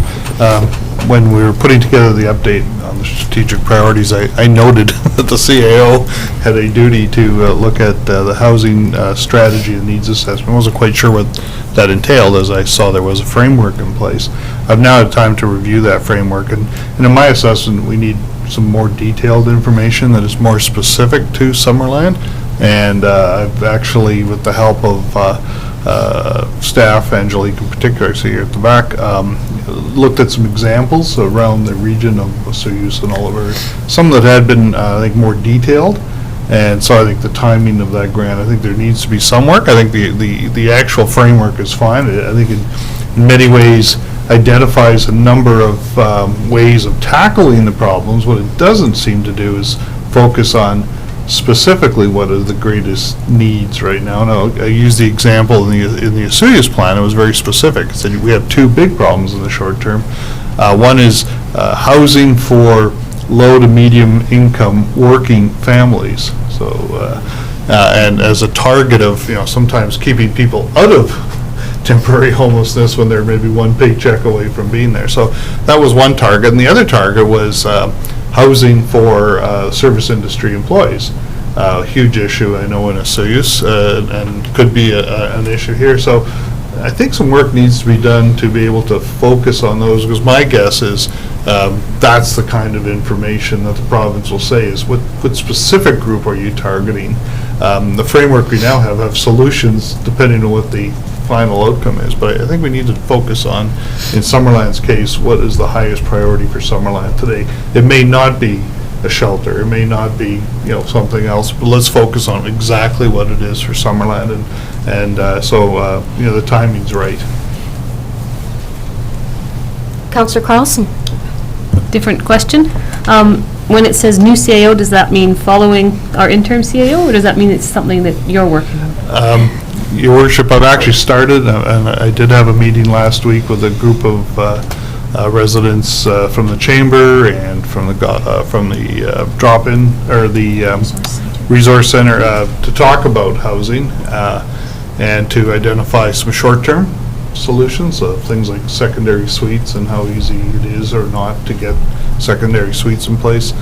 Speaker 2: When we were putting together the update on the strategic priorities, I noted that the CAO had a duty to look at the housing strategy and needs assessment. I wasn't quite sure what that entailed, as I saw there was a framework in place. I've now had time to review that framework, and in my assessment, we need some more detailed information that is more specific to Summerland. And I've actually, with the help of staff, Angelique in particular, I see here at the back, looked at some examples around the region of Osoyoos and Oliver, some that had been, I think, more detailed. And so I think the timing of that grant, I think there needs to be some work. I think the actual framework is fine. I think in many ways identifies a number of ways of tackling the problems. What it doesn't seem to do is focus on specifically what are the greatest needs right now. And I use the example in the Osoyoos plan. It was very specific. It said we have two big problems in the short term. One is housing for low to medium income working families. So, and as a target of, you know, sometimes keeping people out of temporary homelessness when they're maybe one paycheck away from being there. So that was one target. And the other target was housing for service industry employees. Huge issue, I know, in Osoyoos, and could be an issue here. So I think some work needs to be done to be able to focus on those, because my guess is that's the kind of information that the province will say is what specific group are you targeting. The framework we now have solutions depending on what the final outcome is, but I think we need to focus on, in Summerland's case, what is the highest priority for Summerland today. It may not be a shelter, it may not be, you know, something else, but let's focus on exactly what it is for Summerland, and so you know, the timing's right.
Speaker 1: Councillor Carlson.
Speaker 7: Different question. When it says new CAO, does that mean following our interim CAO, or does that mean it's something that you're working on?
Speaker 2: Your Worship, I've actually started, and I did have a meeting last week with a group of residents from the chamber and from the drop-in, or the resource center, to talk about housing and to identify some short-term solutions of things like secondary suites and how easy it is or not to get secondary suites in place,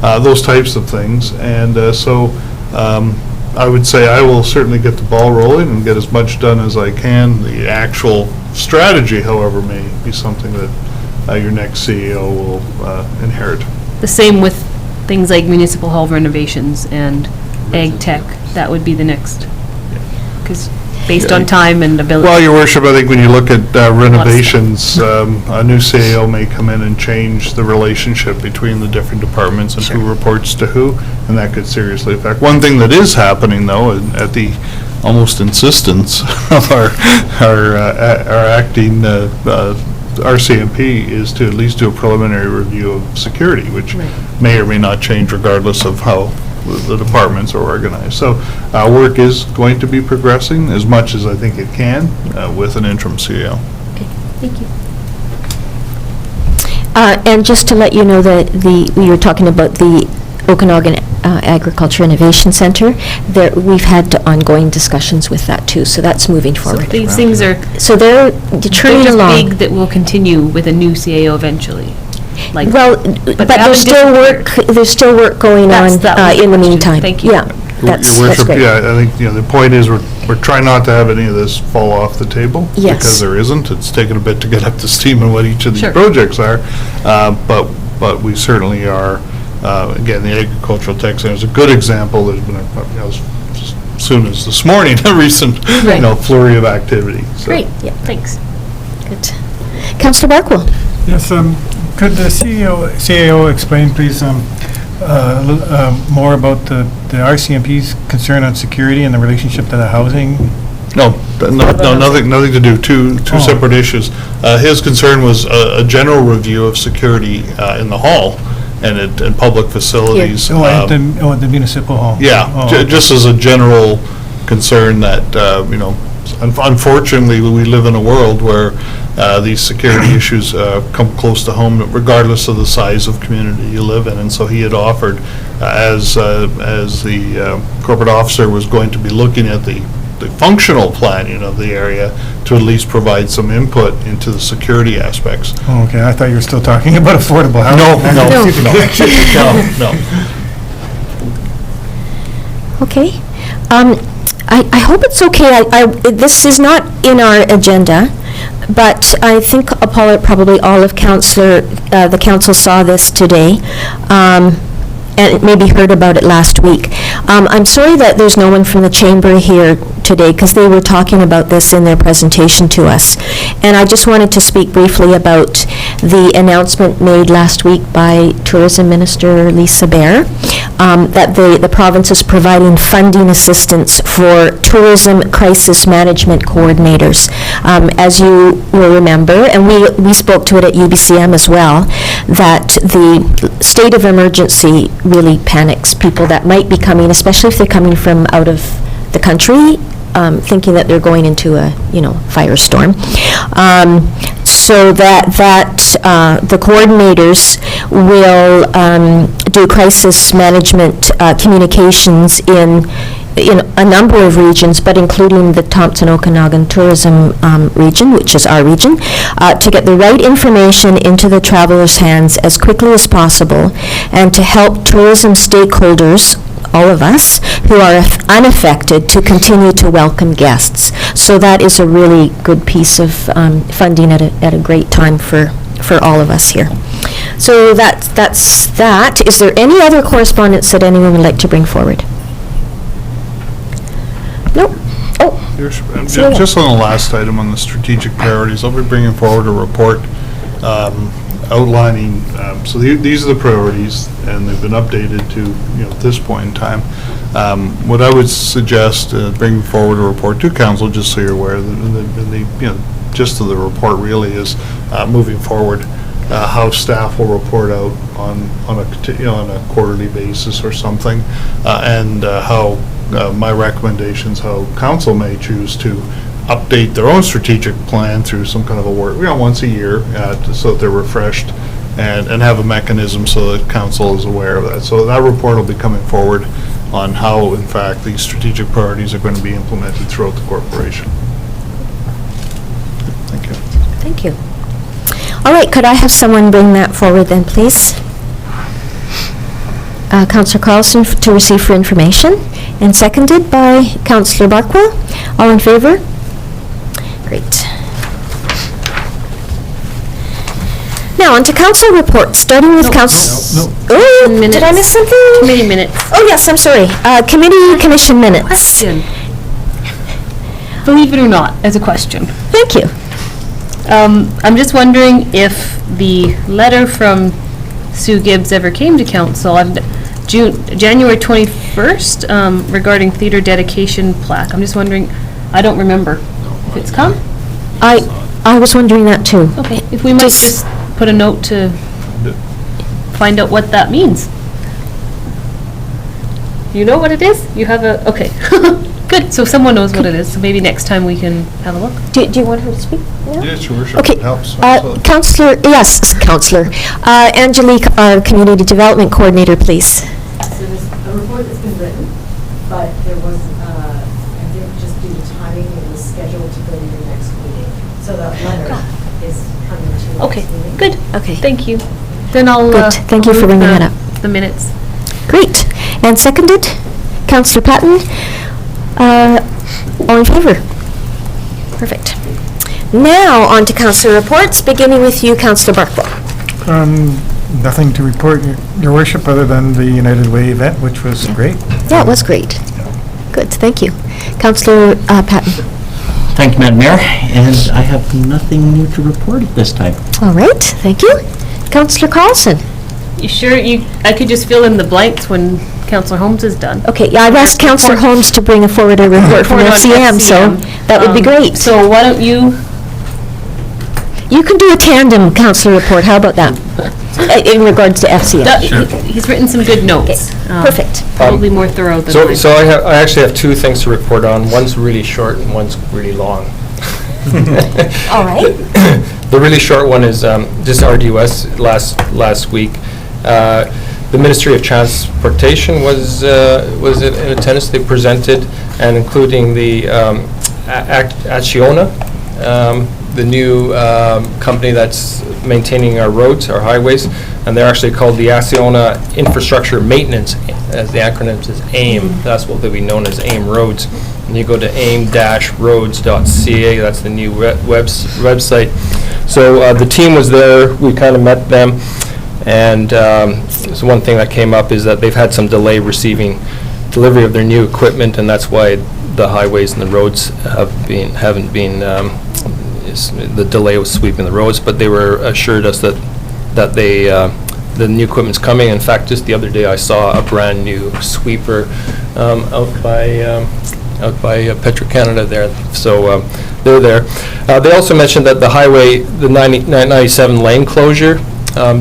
Speaker 2: those types of things. And so I would say I will certainly get the ball rolling and get as much done as I can. The actual strategy, however, may be something that your next CEO will inherit.
Speaker 7: The same with things like municipal hall renovations and ag tech, that would be the next. Because based on time and ability.
Speaker 2: Well, Your Worship, I think when you look at renovations, a new CEO may come in and change the relationship between the different departments and who reports to who, and that could seriously affect. One thing that is happening, though, at the almost insistence of our acting RCMP, is to at least do a preliminary review of security, which may or may not change regardless of how the departments are organized. So work is going to be progressing as much as I think it can with an interim CEO.
Speaker 1: Okay, thank you. And just to let you know that you were talking about the Okanagan Agriculture Innovation Center, that we've had ongoing discussions with that too, so that's moving
Speaker 7: So
Speaker 1: forward.
Speaker 7: these things are,
Speaker 1: So they're
Speaker 7: they're
Speaker 1: churning
Speaker 7: just
Speaker 1: along.
Speaker 7: big that will continue with a new CAO eventually. Like,
Speaker 1: Well, but
Speaker 7: they have a
Speaker 1: there's still work going on
Speaker 7: That was the
Speaker 1: in the
Speaker 7: question.
Speaker 1: meantime.
Speaker 7: Thank you.
Speaker 1: Yeah, that's
Speaker 2: Your Worship,
Speaker 1: great.
Speaker 2: yeah, I think, the point is we're trying not to have any of this fall off the table.
Speaker 1: Yes.
Speaker 2: Because there isn't. It's taken a bit to get up to steam on what each of these
Speaker 7: Sure.
Speaker 2: projects are. But we certainly are, again, the agricultural tech center is a good example. There's been, as soon as this morning, a recent, flurry of activity. So.
Speaker 1: Great, yeah, thanks. Good. Councillor Barkwell?
Speaker 10: Yes, could the CAO explain, please, more about the RCMP's concern on security and the relationship to the housing?
Speaker 2: No, nothing to do, two separate issues. His concern was a general review of security in the hall and at public facilities.
Speaker 10: At the municipal hall?
Speaker 2: Yeah, just as a general concern that, unfortunately, we live in a world where these security issues come close to home regardless of the size of community you live in. And so he had offered, as the corporate officer was going to be looking at the functional planning of the area, to at least provide some input into the security aspects.
Speaker 10: Oh, okay, I thought you were still talking about affordable housing.
Speaker 2: No.
Speaker 1: Okay. I hope it's okay. This is not in our agenda, but I think probably all of the council saw this today, and maybe heard about it last week. I'm sorry that there's no one from the chamber here today, because they were talking about this in their presentation to us. And I just wanted to speak briefly about the announcement made last week by Tourism Minister Lisa Bear, that the province is providing funding assistance for tourism crisis management coordinators. As you will remember, and we spoke to it at UBCM as well, that the state of emergency really panics people that might be coming, especially if they're coming from out of the country, thinking that they're going into a, firestorm. So that the coordinators will do crisis management communications in a number of regions, but including the Thompson-Okanagan Tourism region, which is our region, to get the right information into the travelers' hands as quickly as possible, and to help tourism stakeholders, all of us, who are unaffected, to continue to welcome guests. So that is a really good piece of funding at a great time for all of us here. So that's that. Is there any other correspondence that anyone would like to bring forward? Nope. Oh,
Speaker 2: Just on the last item on the strategic priorities, I'll be bringing forward a report outlining, so these are the priorities, and they've been updated to, at this point in time. What I would suggest, bringing forward a report to council, just so you're aware, the gist of the report really is moving forward, how staff will report out on a quarterly basis or something, and how my recommendations, how council may choose to update their own strategic plan through some kind of a work, once a year, so that they're refreshed and have a mechanism so that council is aware of that. So that report will be coming forward on how, in fact, these strategic priorities are going to be implemented throughout the corporation. Thank you.
Speaker 1: thank you. All right, could I have someone bring that forward then, please? Councillor Carlson to receive for information. And seconded by Councillor Barkwell. All in favor? Great. Now, on to council reports, starting with council... Oh, did I miss something?
Speaker 7: Committee minutes.
Speaker 1: Oh, yes, I'm sorry. Committee commission minutes.
Speaker 7: Question. Believe it or not, as a question.
Speaker 1: Thank you.
Speaker 7: I'm just wondering if the letter from Sue Gibbs ever came to council on January 21st regarding theater dedication plaque. I'm just wondering, I don't remember if it's come.
Speaker 1: I was wondering that too.
Speaker 7: Okay, if we might just put a note to find out what that means. You know what it is? You have a, okay. Good, so someone knows what it is, so maybe next time we can have a look.
Speaker 1: Do you want her to speak? No?
Speaker 2: Yes, Your Worship,
Speaker 1: Okay.
Speaker 2: it helps.
Speaker 1: Councillor, yes, Councillor. Angelique, our Community Development Coordinator, please.
Speaker 11: So there's a report that's been written, but there was, I think just due to timing, it was scheduled to go to your next meeting. So that letter is coming to your
Speaker 7: Okay,
Speaker 11: next meeting.
Speaker 7: good.
Speaker 1: Okay.
Speaker 7: Thank you. Then I'll...
Speaker 1: Good. Thank you for
Speaker 7: move
Speaker 1: bringing that up.
Speaker 7: The minutes.
Speaker 1: Great. And seconded? Councillor Patton? All in favor? Perfect. Now, on to councillor reports, beginning with you, Councillor Barkwell.
Speaker 10: Nothing to report, Your Worship, other than the United Way event, which was great.
Speaker 1: Yeah, it was great. Good, thank you. Councillor Patton.
Speaker 6: Thank you, Madam Mayor, and I have nothing new to report at this time.
Speaker 1: All right, thank you. Councillor Carlson.
Speaker 7: You sure I could just fill in the blanks when Councillor Holmes is done?
Speaker 1: Okay, yeah, I've asked Councillor Holmes to bring forward a report from
Speaker 7: Report on
Speaker 1: FCM, so that would be great.
Speaker 7: So why don't you...
Speaker 1: You can do a tandem councillor report, how about that? In regards to FCM.
Speaker 7: He's written some good notes.
Speaker 1: Perfect.
Speaker 7: Probably more thorough than
Speaker 5: So
Speaker 7: mine.
Speaker 5: so I actually have two things to report on. One's really short and one's really long.
Speaker 1: All right.
Speaker 5: The really short one is just RDUS last week. The Ministry of Transportation was in attendance. They presented, and including the Acciona, the new company that's maintaining our roads, our highways, and they're actually called the Acciona Infrastructure Maintenance, as the acronym is AIM. That's what they'll be known as AIM Roads. And you go to aim-roads.ca, that's the new website. So the team was there, we kind of met them, and so one thing that came up is that they've had some delay receiving delivery of their new equipment, and that's why the highways and the roads haven't been the delay was sweeping the roads, but they were assured us that the new equipment's coming. In fact, just the other day I saw a brand new sweeper out by Petro-Canada there, so they're there. They also mentioned that the highway, the 97 lane closure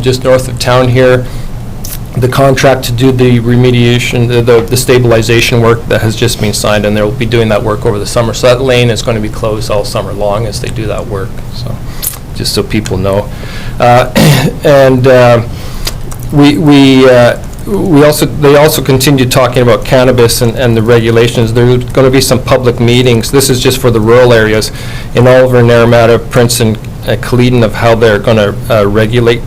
Speaker 5: just north of town here, the contract to do the remediation, the stabilization work that has just been signed, and they'll be doing that work over the summer. So that lane is going to be closed all summer long as they do that work, so just so people know. They also continued talking about cannabis and the regulations. There's going to be some public meetings. This is just for the rural areas in Oliver, Naramata, Prince, and Caledon, of how they're going to regulate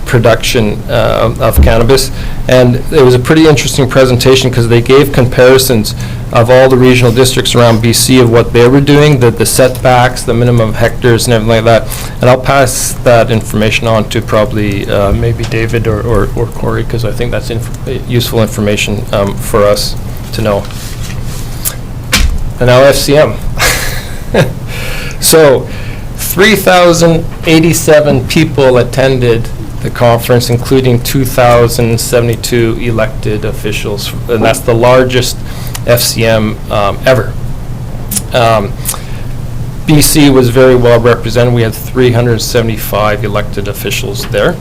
Speaker 5: production of cannabis. And it was a pretty interesting presentation because they gave comparisons of all the regional districts around BC of what they were doing, the setbacks, the minimum hectares and everything like that. And I'll pass that information on to probably maybe David or Corey, because I think that's useful information for us to know. And now FCM. So 3,087 people attended the conference, including 2,072 elected officials, and that's the largest FCM ever. BC was very well represented. We had 375 elected officials there,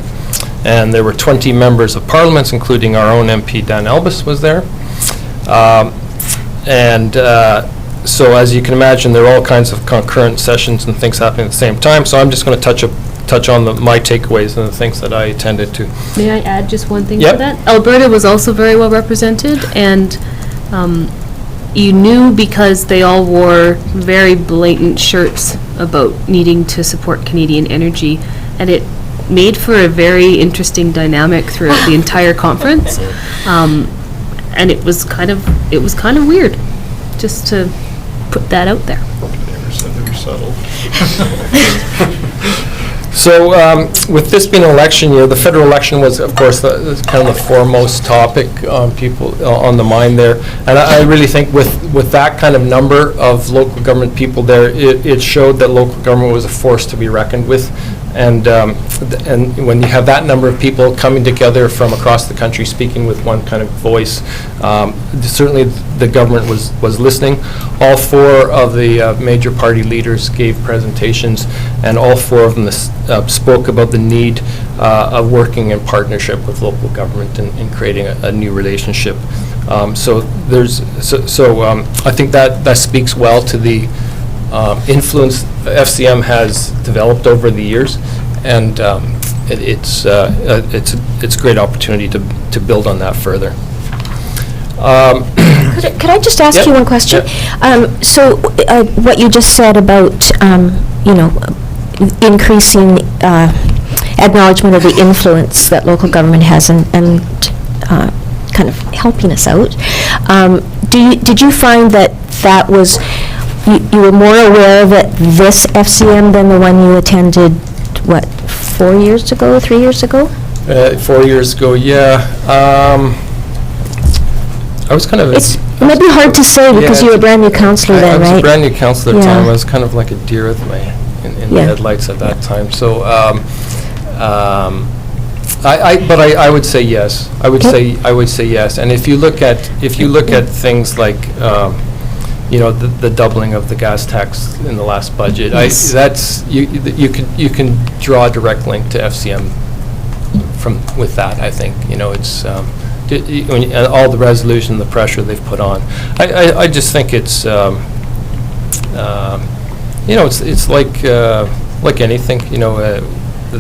Speaker 5: and there were 20 members of parliaments, including our own MP Dan Elbis was there. So as you can imagine, there are all kinds of concurrent sessions and things happening at the same time, so I'm just going to touch on my takeaways and the things that I attended to.
Speaker 7: May I add just one thing
Speaker 5: Yep.
Speaker 7: to that? Alberta was also very well represented, and you knew because they all wore very blatant shirts about needing to support Canadian energy, and it made for a very interesting dynamic throughout the entire conference. And it was kind of weird, just to put that out there.
Speaker 2: They were subtle.
Speaker 5: So with this being an election year, the federal election was, of course, kind of the foremost topic on on the mind there. And I really think with that kind of number of local government people there, it showed that local government was a force to be reckoned with. And when you have that number of people coming together from across the country speaking with one kind of voice, certainly the government was listening. All four of the major party leaders gave presentations, and all four of them spoke about the need of working in partnership with local government and creating a new relationship. So I think that speaks well to the influence FCM has developed over the years, and it's a great opportunity to build on that further.
Speaker 1: Could I just ask you one question? So what you just said about, increasing acknowledgement of the influence that local government has and kind of helping us out, did you find that was, you were more aware of it, this FCM, than the one you attended, 4 years ago, 3 years ago?
Speaker 5: 4 years ago, yeah. I was kind of...
Speaker 1: It might be hard to say because you were a brand new councillor then, right?
Speaker 5: I was a brand new councillor at the time.
Speaker 1: Yeah.
Speaker 5: I was kind of like a deer in the headlights at that time. So, but I would say yes. I would say yes. And if you look at things like, the doubling of the gas tax in the last budget,
Speaker 1: Yes.
Speaker 5: that's you can draw a direct link to FCM with that. I think it's. All the resolution, the pressure they've put on, I just think it's, it's like anything,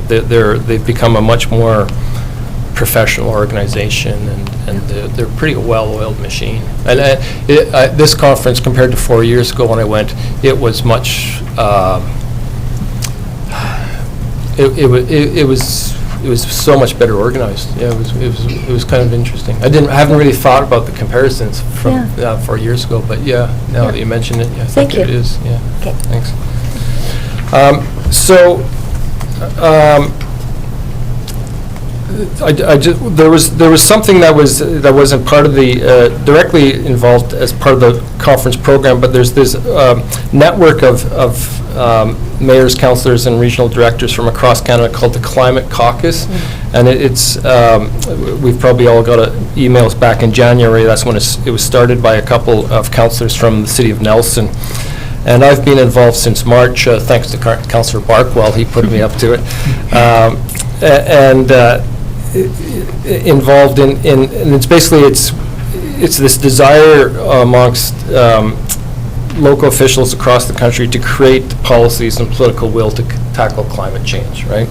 Speaker 5: they've become a much more professional organization, and they're a pretty well-oiled machine. And this conference, compared to 4 years ago when I went, it was much. It was so much better organized. Yeah, it was kind of interesting. I haven't really thought about the comparisons from 4 years ago, but now that you mention it, I think it is. Yeah.
Speaker 1: Okay.
Speaker 5: Thanks. There was something that wasn't part of the directly involved as part of the conference program, but there's this network of mayors, councillors, and regional directors from across Canada called the Climate Caucus, and we've probably all got emails back in January. That's when it was started by a couple of councillors from the city of Nelson. And I've been involved since March, thanks to Councillor Barkwell. He put me up to it. Involved in and it's basically it's this desire amongst local officials across the country to create policies and political will to tackle climate change, right?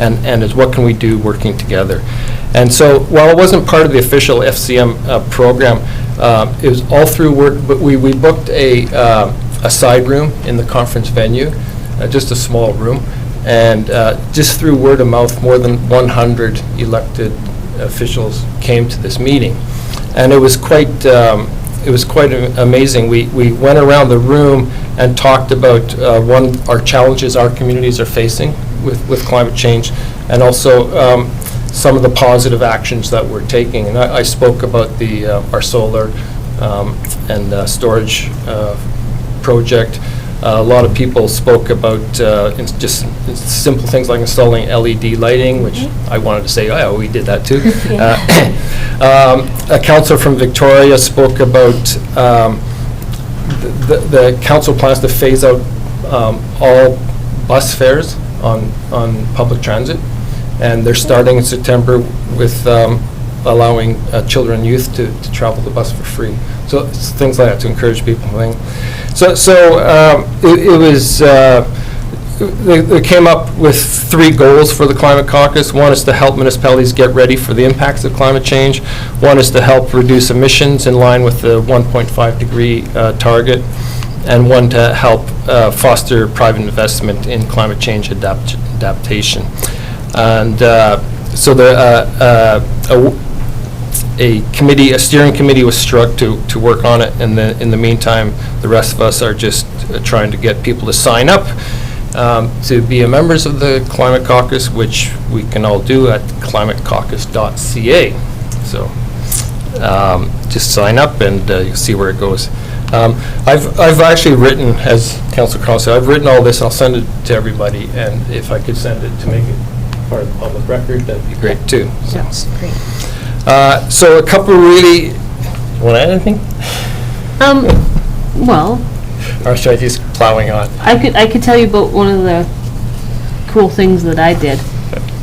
Speaker 5: And it's what can we do working together. And so while it wasn't part of the official FCM program, it was all through work, but we booked a side room in the conference venue, just a small room, and just through word of mouth, more than 100 elected officials came to this meeting, and it was quite amazing. We went around the room and talked about our challenges our communities are facing with climate change, and also some of the positive actions that we're taking. And I spoke about our solar and storage project. A lot of people spoke about just simple things like installing LED lighting, which I wanted to say, oh, we did that too. A councillor from Victoria spoke about the council plans to phase out all bus fares on public transit, and they're starting in September with allowing children and youth to travel the bus for free. So it's things like that to encourage people. It was, they came up with 3 goals for the Climate Caucus. One is to help municipalities get ready for the impacts of climate change. One is to help reduce emissions in line with the 1.5 degree target. And one to help foster private investment in climate change adaptation. And so a committee, a steering committee was struck to work on it, and then in the meantime, the rest of us are just trying to get people to sign up to be members of the Climate Caucus, which we can all do at climatecaucus.ca. So just sign up and you'll see where it goes. I've actually written, as Councillor Cross said, I've written all this. I'll send it to everybody, and if I could send it to make it part of the public record, that'd be great too. So.
Speaker 1: That's great.
Speaker 5: So a couple really, you want to add anything?
Speaker 7: Well,
Speaker 5: Or should I just plowing on?
Speaker 7: I could tell you about one of the cool things that I did.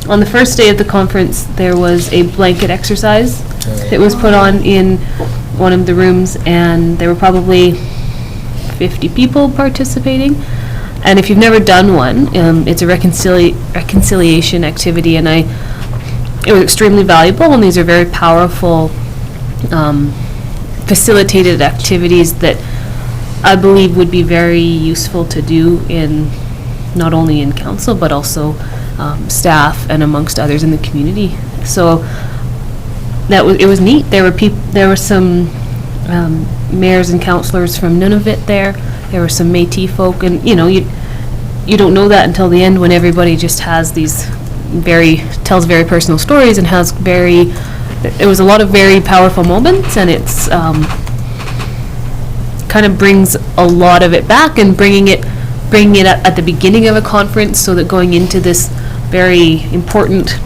Speaker 7: On the first day of the conference, there was a blanket exercise that was put on in one of the rooms, and there were probably 50 people participating. And if you've never done one, it's a reconciliation activity, and it was extremely valuable, and these are very powerful facilitated activities that I believe would be very useful to do in, not only in council, but also staff and amongst others in the community. So it was neat. There were some mayors and councillors from Nunavut there. There were some Métis folk, and you don't know that until the end, when everybody just has these tells very personal stories and it was a lot of very powerful moments, and it's kind of brings a lot of it back, and bringing it at the beginning of a conference, so that going into this very important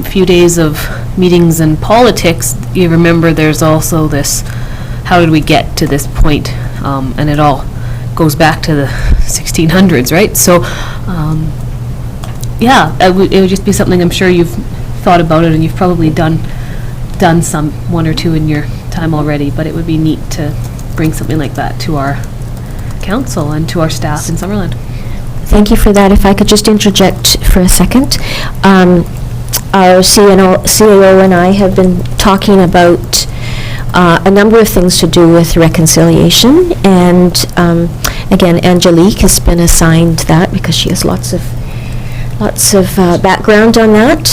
Speaker 7: few days of meetings and politics, you remember there's also this, how did we get to this point? And it all goes back to the 1600s, right? So, yeah, it would just be something, I'm sure you've thought about it, and you've probably done one or two in your time already, but it would be neat to bring something like that to our council and to our staff in Summerland.
Speaker 1: Thank you for that. If I could just interject for a second. Our CAO and I have been talking about a number of things to do with reconciliation, and again, Angelique has been assigned that because she has lots of background on that.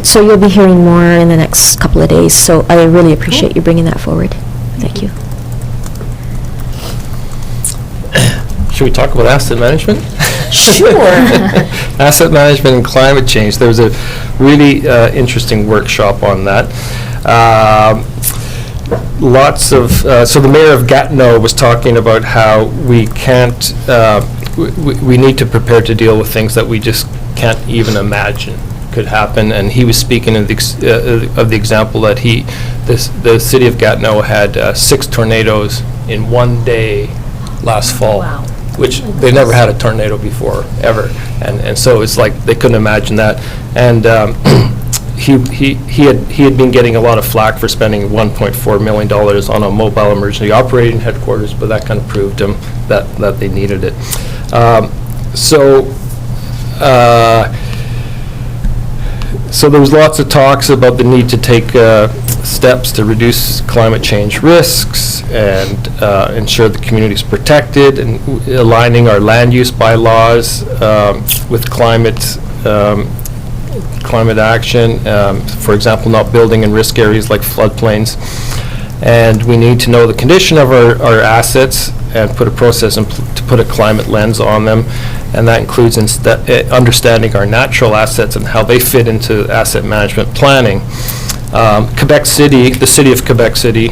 Speaker 1: So you'll be hearing more in the next couple of days. So I really appreciate you bringing that forward. Thank you.
Speaker 5: Should we talk about asset management?
Speaker 1: Sure.
Speaker 5: Asset management and climate change. There was a really interesting workshop on that. So the mayor of Gatineau was talking about how we can't, we need to prepare to deal with things that we just can't even imagine could happen. And he was speaking of the example that the city of Gatineau had 6 tornadoes in one day last fall.
Speaker 1: Wow.
Speaker 5: Which they never had a tornado before, ever. And so it's like they couldn't imagine that. And he had been getting a lot of flack for spending $1.4 million on a mobile emergency operating headquarters, but that kind of proved him that they needed it. So there was lots of talks about the need to take steps to reduce climate change risks and ensure the community is protected, and aligning our land use bylaws with climate action. For example, not building in risk areas like floodplains. And we need to know the condition of our assets and put a process to put a climate lens on them. And that includes understanding our natural assets and how they fit into asset management planning. Quebec City, the city of Quebec City,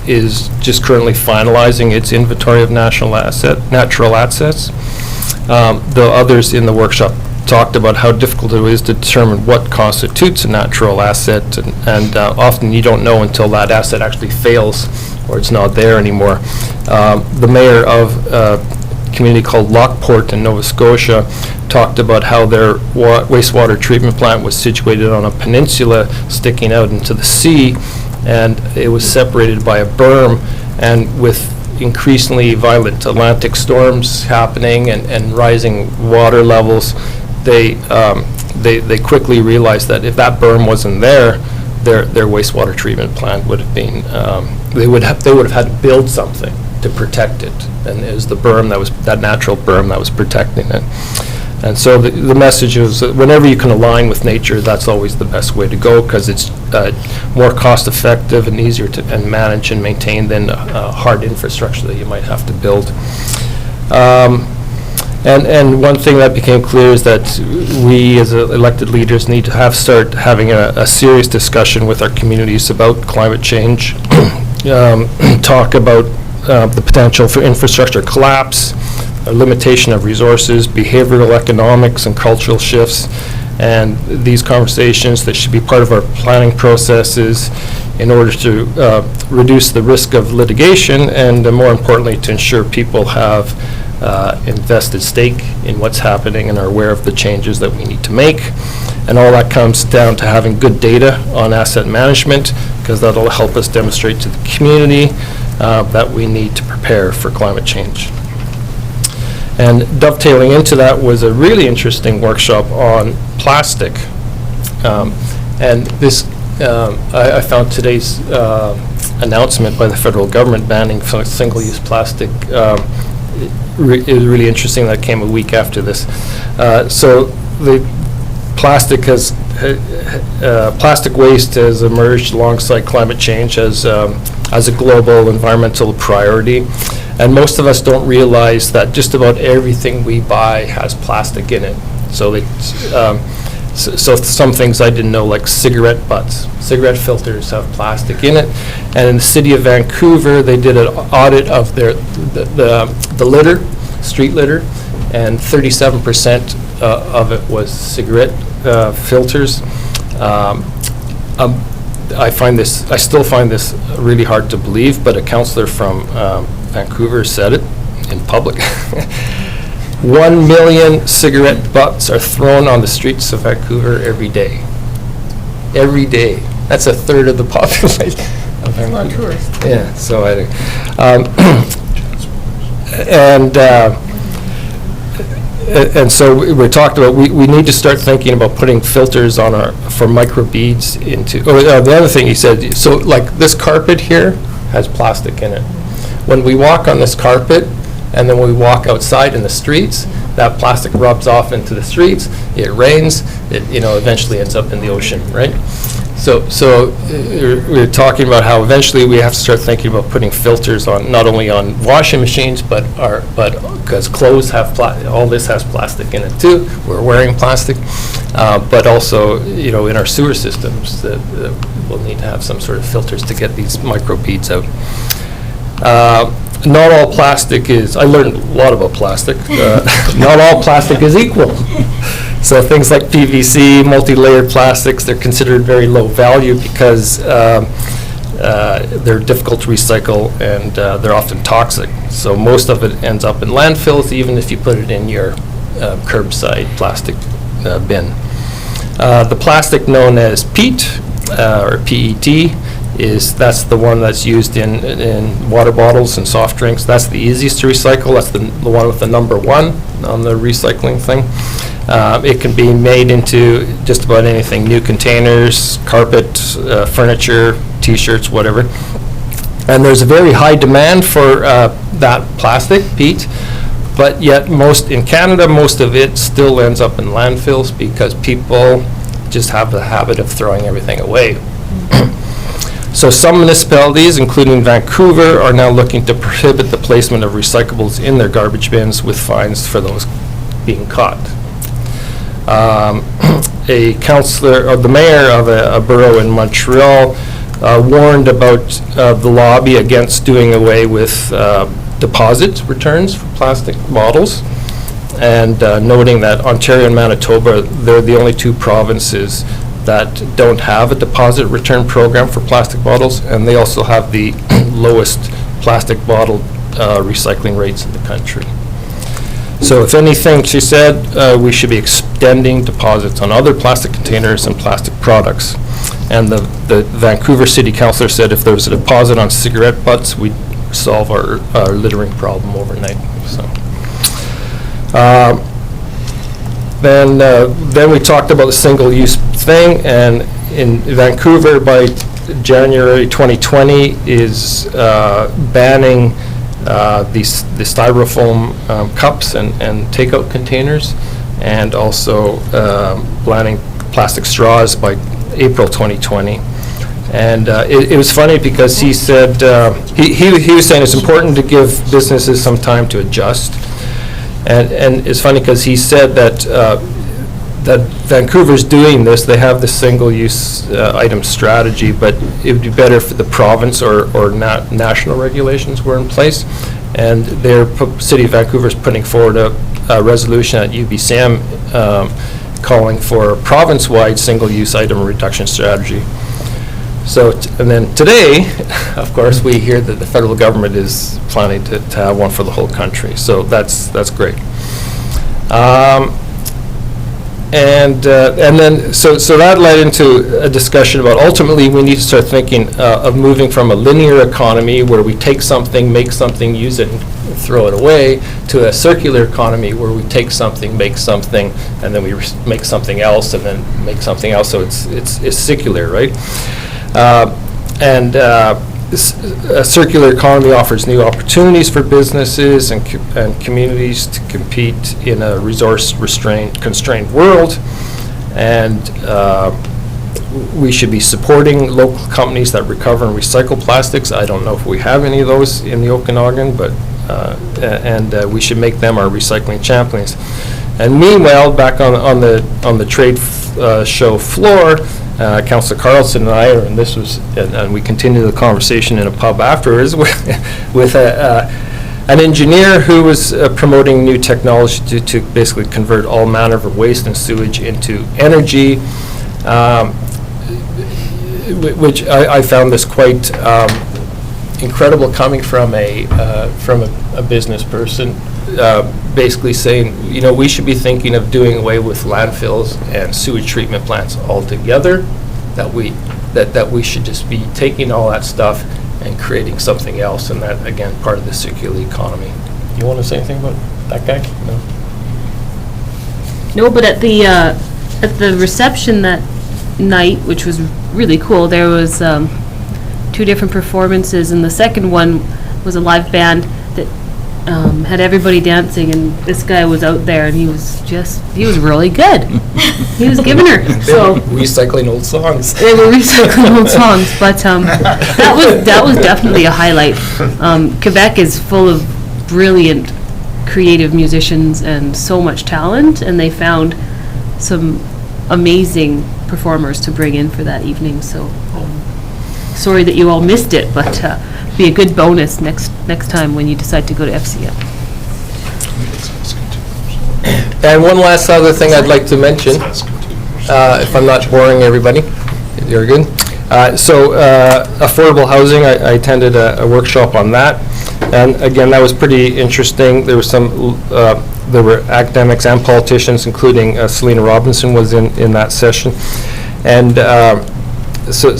Speaker 5: is just currently finalizing its inventory of natural assets. The others in the workshop talked about how difficult it is to determine what constitutes a natural asset, and often you don't know until that asset actually fails or it's not there anymore. The mayor of a community called Lockport in Nova Scotia talked about how their wastewater treatment plant was situated on a peninsula sticking out into the sea, and it was separated by a berm, and with increasingly violent Atlantic storms happening and rising water levels, they quickly realized that if that berm wasn't there, their wastewater treatment plant would have been, they would have had to build something to protect it, and it was the berm that natural berm that was protecting it. And so the message is that whenever you can align with nature, that's always the best way to go, because it's more cost-effective and easier to manage and maintain than hard infrastructure that you might have to build. And one thing that became clear is that we, as elected leaders, need to start having a serious discussion with our communities about climate change, talk about the potential for infrastructure collapse, a limitation of resources, behavioral economics, and cultural shifts. And these conversations that should be part of our planning processes in order to reduce the risk of litigation, and more importantly, to ensure people have invested stake in what's happening and are aware of the changes that we need to make. And all that comes down to having good data on asset management, because that'll help us demonstrate to the community that we need to prepare for climate change. And dovetailing into that was a really interesting workshop on plastic. And this, I found today's announcement by the federal government banning single-use plastic is really interesting. That came a week after this. So the plastic waste has emerged alongside climate change as a global environmental priority. And most of us don't realize that just about everything we buy has plastic in it. So so some things I didn't know, like cigarette butts. Cigarette filters have plastic in it. And in the city of Vancouver, they did an audit of the litter, street litter, and 37% of it was cigarette filters. I still find this really hard to believe, but a councillor from Vancouver said it in public. 1 million cigarette butts are thrown on the streets of Vancouver every day. Every day. That's a third of the population of Vancouver.
Speaker 11: A lot of tourists.
Speaker 5: Yeah, so and so we talked about, we need to start thinking about putting filters on for microbeads into, the other thing he said, so like this carpet here has plastic in it. When we walk on this carpet, and then we walk outside in the streets, that plastic rubs off into the streets, it rains, it eventually ends up in the ocean, right? So we're talking about how eventually we have to start thinking about putting filters on, not only on washing machines, but because clothes have all this has plastic in it too. We're wearing plastic, but also in our sewer systems that we'll need to have some sort of filters to get these microbeads out. Not all plastic is, I learned a lot about plastic, not all plastic is equal. So things like PVC, multi-layered plastics, they're considered very low value because they're difficult to recycle and they're often toxic. So most of it ends up in landfills, even if you put it in your curbside plastic bin. The plastic known as PET, or PET, that's the one that's used in water bottles and soft drinks. That's the easiest to recycle. That's the one with the number 1 on the recycling thing. It can be made into just about anything, new containers, carpet, furniture, t-shirts, whatever. And there's a very high demand for that plastic, PET, but yet in Canada, most of it still ends up in landfills because people just have the habit of throwing everything away. So some municipalities, including Vancouver, are now looking to prohibit the placement of recyclables in their garbage bins with fines for those being caught. A councillor, or the mayor of a borough in Montreal, warned about the lobby against doing away with deposit returns for plastic bottles, and noting that Ontario and Manitoba, they're the only 2 provinces that don't have a deposit return program for plastic bottles, and they also have the lowest plastic bottle recycling rates in the country. So if anything, she said, we should be extending deposits on other plastic containers and plastic products. And the Vancouver City Councillor said if there was a deposit on cigarette butts, we'd solve our littering problem overnight. So. Then we talked about the single-use thing, and in Vancouver by January 2020 is banning the styrofoam cups and takeout containers. and also banning plastic straws by April 2020. And it was funny because he said, he was saying it's important to give businesses some time to adjust. And it's funny because he said that Vancouver's doing this, they have the single-use item strategy, but it would be better if the province or national regulations were in place. And City of Vancouver's putting forward a resolution at UBCM calling for a province-wide single-use item reduction strategy. So, and then today, of course, we hear that the federal government is planning to have one for the whole country. So that's great. And then, so that led into a discussion about ultimately we need to start thinking of moving from a linear economy where we take something, make something, use it, and throw it away, to a circular economy where we take something, make something, and then we make something else, and then make something else. So it's circular, right? A circular economy offers new opportunities for businesses and communities to compete in a constrained world, and we should be supporting local companies that recover and recycle plastics. I don't know if we have any of those in the Okanagan, but we should make them our recycling champions. And meanwhile, back on the trade show floor, Councillor Carlson and I, and we continued the conversation in a pub afterwards with an engineer who was promoting new technology to basically convert all manner of waste and sewage into energy, which I found this quite incredible coming from a business person. Basically saying, we should be thinking of doing away with landfills and sewage treatment plants altogether, that we should just be taking all that stuff and creating something else, and that, again, part of the circular economy. You want to say anything about that guy?
Speaker 7: No, but at the reception that night, which was really cool, there was 2 different performances, and the second one was a live band that had everybody dancing, and this guy was out there, and he was really good. He was giving her. So
Speaker 5: recycling old songs.
Speaker 7: They were recycling old songs, but that was definitely a highlight. Quebec is full of brilliant, creative musicians and so much talent, and they found some amazing performers to bring in for that evening. So sorry that you all missed it, but be a good bonus next time when you decide to go to FCM.
Speaker 5: And one last other thing I'd like to mention, if I'm not boring everybody, you're good. So affordable housing, I attended a workshop on that, and again, that was pretty interesting. There was there were academics and politicians, including Selena Robinson was in that session, and so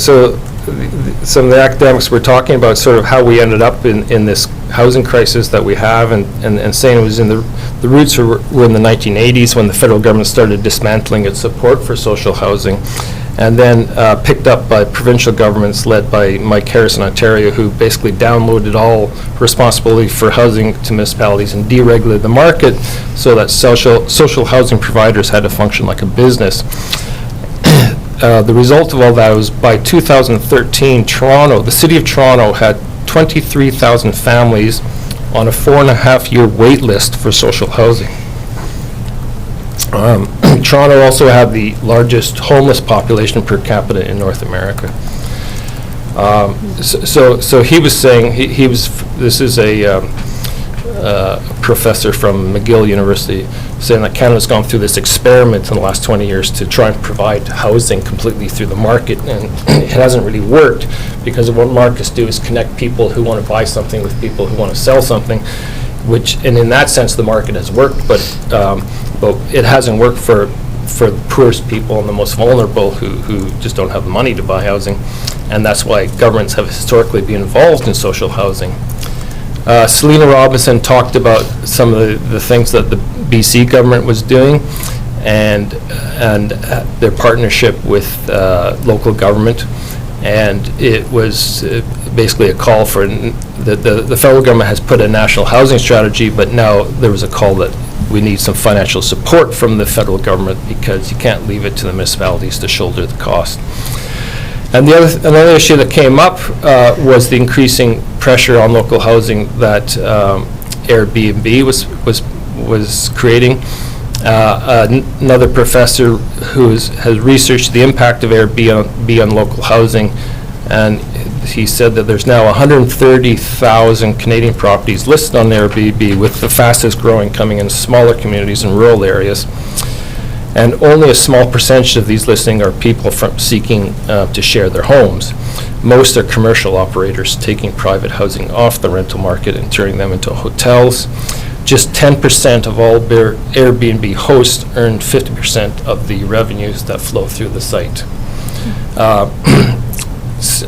Speaker 5: some of the academics were talking about sort of how we ended up in this housing crisis that we have, and saying it was the roots were in the 1980s when the federal government started dismantling its support for social housing, and then picked up by provincial governments led by Mike Harris in Ontario, who basically downloaded all responsibility for housing to municipalities and deregulated the market so that social housing providers had to function like a business. The result of all that was by 2013, the city of Toronto had 23,000 families on a 4.5-year wait list for social housing. Toronto also had the largest homeless population per capita in North America. So he was saying, this is a professor from McGill University, saying that Canada's gone through this experiment in the last 20 years to try and provide housing completely through the market, and it hasn't really worked, because what markets do is connect people who want to buy something with people who want to sell something, and in that sense the market has worked, but it hasn't worked for the poorest people and the most vulnerable who just don't have the money to buy housing, and that's why governments have historically been involved in social housing. Selena Robinson talked about some of the things that the BC government was doing, and their partnership with local government, and it was basically a call for the federal government has put a national housing strategy, but now there was a call that we need some financial support from the federal government because you can't leave it to the municipalities to shoulder the cost. And another issue that came up was the increasing pressure on local housing that Airbnb was creating. Another professor has researched the impact of Airbnb on local housing, and he said that there's now 130,000 Canadian properties listed on Airbnb, with the fastest growing coming in smaller communities and rural areas. And only a small percentage of these listings are people seeking to share their homes. Most are commercial operators taking private housing off the rental market and turning them into hotels. Just 10% of all Airbnb hosts earn 50% of the revenues that flow through the site.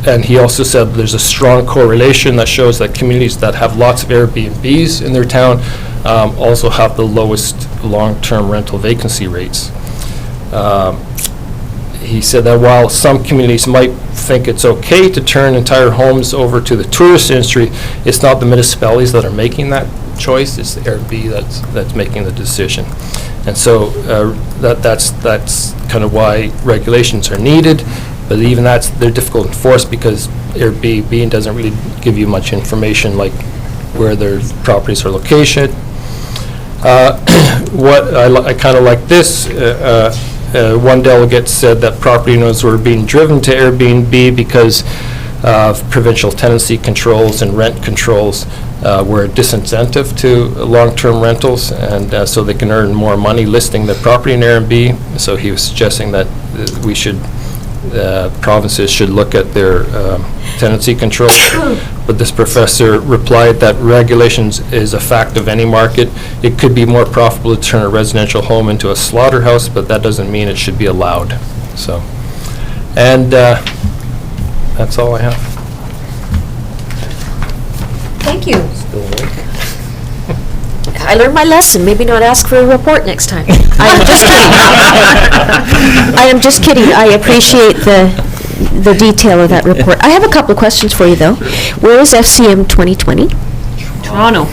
Speaker 5: And he also said there's a strong correlation that shows that communities that have lots of Airbnbs in their town also have the lowest long-term rental vacancy rates. He said that while some communities might think it's okay to turn entire homes over to the tourist industry, it's not the municipalities that are making that choice, it's the Airbnb that's making the decision. And so that's kind of why regulations are needed, but even they're difficult to enforce because Airbnb doesn't really give you much information like where their properties are located. I kind of like this. One delegate said that property owners were being driven to Airbnb because of provincial tenancy controls and rent controls were a disincentive to long-term rentals, and so they can earn more money listing their property in Airbnb. So he was suggesting that provinces should look at their tenancy controls. But this professor replied that regulations is a fact of any market. It could be more profitable to turn a residential home into a slaughterhouse, but that doesn't mean it should be allowed. So, and that's all I have.
Speaker 1: Thank you. I learned my lesson, maybe not ask for a report next time. I am just kidding. I am just kidding. I appreciate the detail of that report. I have a couple of questions for you, though. Where is FCM 2020?
Speaker 7: Toronto.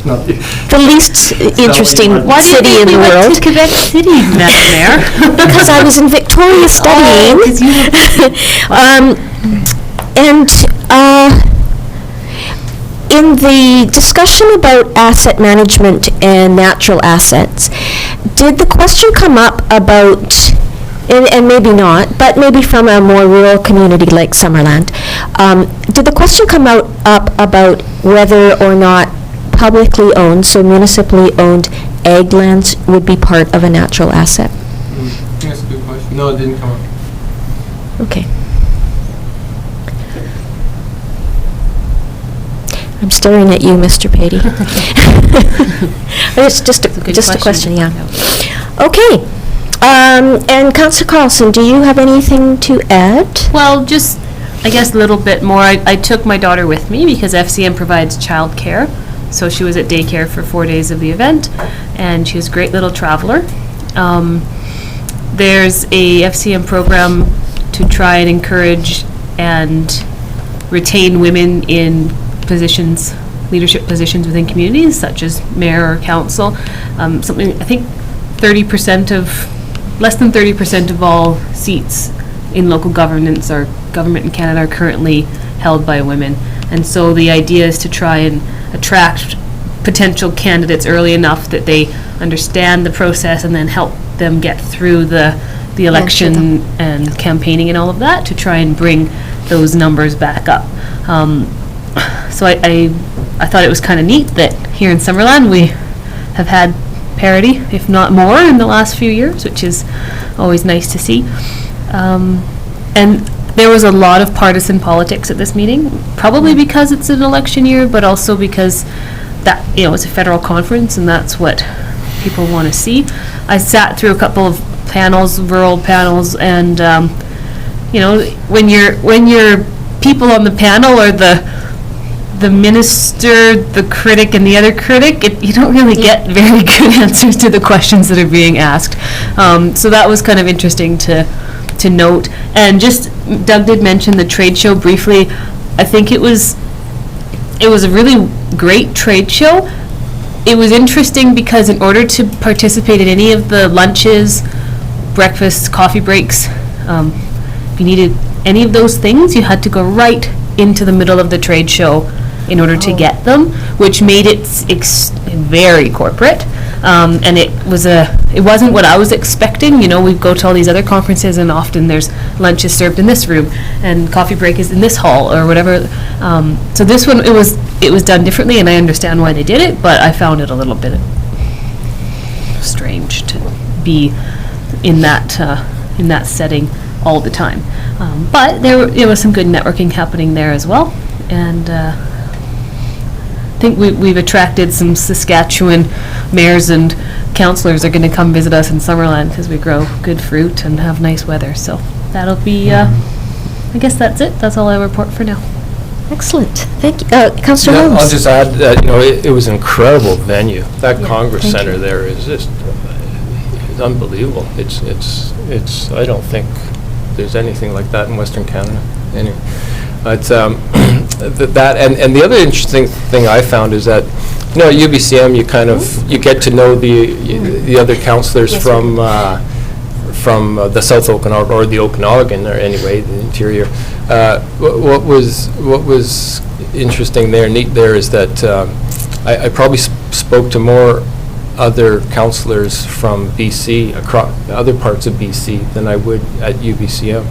Speaker 1: The least interesting city in the world.
Speaker 7: To Quebec City, Madam Mayor?
Speaker 1: Because I was in Victoria studying. In the discussion about asset management and natural assets, did the question come up about, and maybe not, but maybe from a more rural community like Summerland, did the question come up about whether or not publicly owned, so municipally owned ag lands would be part of a natural asset?
Speaker 5: That's a good question. No, it didn't come up.
Speaker 1: Okay. I'm staring at you, Mr. Patey. It's just a question, yeah. Okay. And Councillor Carlson, do you have anything to add?
Speaker 7: Well, just, I guess, a little bit more. I took my daughter with me because FCM provides childcare. So she was at daycare for 4 days of the event, and she was a great little traveler. There's a FCM program to try and encourage and retain women in positions, leadership positions within communities, such as mayor or council. Something, I think less than 30% of all seats in local governance or government in Canada are currently held by women. And so the idea is to try and attract potential candidates early enough that they understand the process and then help them get through the election and campaigning and all of that to try and bring those numbers back up. So I thought it was kind of neat that here in Summerland we have had parity, if not more, in the last few years, which is always nice to see. And there was a lot of partisan politics at this meeting, probably because it's an election year, but also because that, it's a federal conference and that's what people want to see. I sat through a couple of panels, rural panels, and when your people on the panel are the minister, the critic, and the other critic, you don't really get very good answers to the questions that are being asked. So that was kind of interesting to note. And just, Doug did mention the trade show briefly. I think it was It was a really great trade show. It was interesting because in order to participate in any of the lunches, breakfasts, coffee breaks, if you needed any of those things, you had to go right into the middle of the trade show in order to get them, which made it very corporate. And it wasn't what I was expecting. You know, we go to all these other conferences and often there's lunches served in this room and coffee break is in this hall or whatever. So this one, it was done differently, and I understand why they did it, but I found it a little bit strange to be in that setting all the time. But there was some good networking happening there as well, and I think we've attracted some Saskatchewan mayors and councillors are going to come visit us in Summerland because we grow good fruit and have nice weather. So that'll be, I guess that's it. That's all I report for now.
Speaker 1: Excellent. Thank you. Councillor
Speaker 5: Yeah,
Speaker 1: Holmes?
Speaker 5: I'll just add that, it was an incredible venue. That Congress
Speaker 1: thank
Speaker 5: Center
Speaker 1: you.
Speaker 5: there is just it's unbelievable. It's I don't think there's anything like that in Western Canada. Anyway, but that and the other interesting thing I found is that, at UBCM you get to know the other councillors from the South Okanagan or the Okanagan, or anyway the interior. What was interesting there, neat there, is that I probably spoke to more other councillors from BC, across other parts of BC, than I would at UBCM,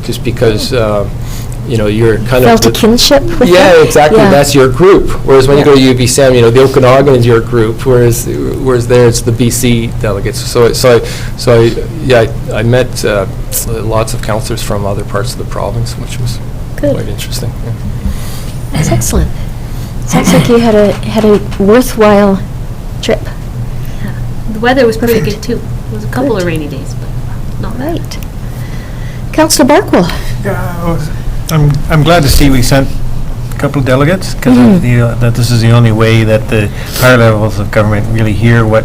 Speaker 5: just because you're kind
Speaker 1: Felt a
Speaker 5: of
Speaker 1: kinship with them?
Speaker 5: yeah, exactly.
Speaker 1: Yeah.
Speaker 5: That's your group. Whereas when you go to UBCM, the Okanagan is your group. Whereas there it's the BC delegates. So I met lots of councillors from other parts of the province, which was
Speaker 1: Good.
Speaker 5: quite interesting. Yeah.
Speaker 1: That's excellent. Sounds like you had a worthwhile trip.
Speaker 7: The weather was pretty
Speaker 1: Perfect.
Speaker 7: good too. It was a couple
Speaker 1: Good.
Speaker 7: of rainy days, but not bad.
Speaker 1: Right. Councillor Barkwell?
Speaker 10: I'm glad to see we sent a couple of delegates, because that this is the only way that the higher levels of government really hear what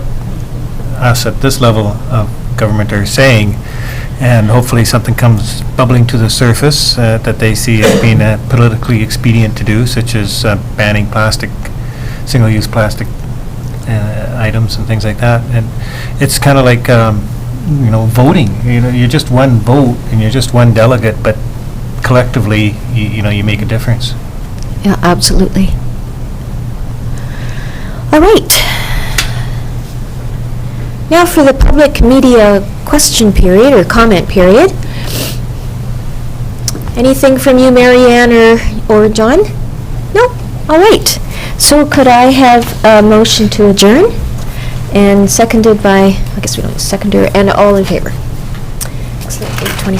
Speaker 10: us at this level of government are saying, and hopefully something comes bubbling to the surface that they see as being politically expedient to do, such as banning single-use plastic items and things like that. And it's kind of like voting. You're just one vote and you're just one delegate, but collectively, you make a difference.
Speaker 1: Yeah, absolutely. All right. Now for the public media question period or comment period. Anything from you, Marianne or John? No? All right. So could I have a motion to adjourn? And seconded by, I guess we don't have a seconder, and all in favor. Excellent. 8:20.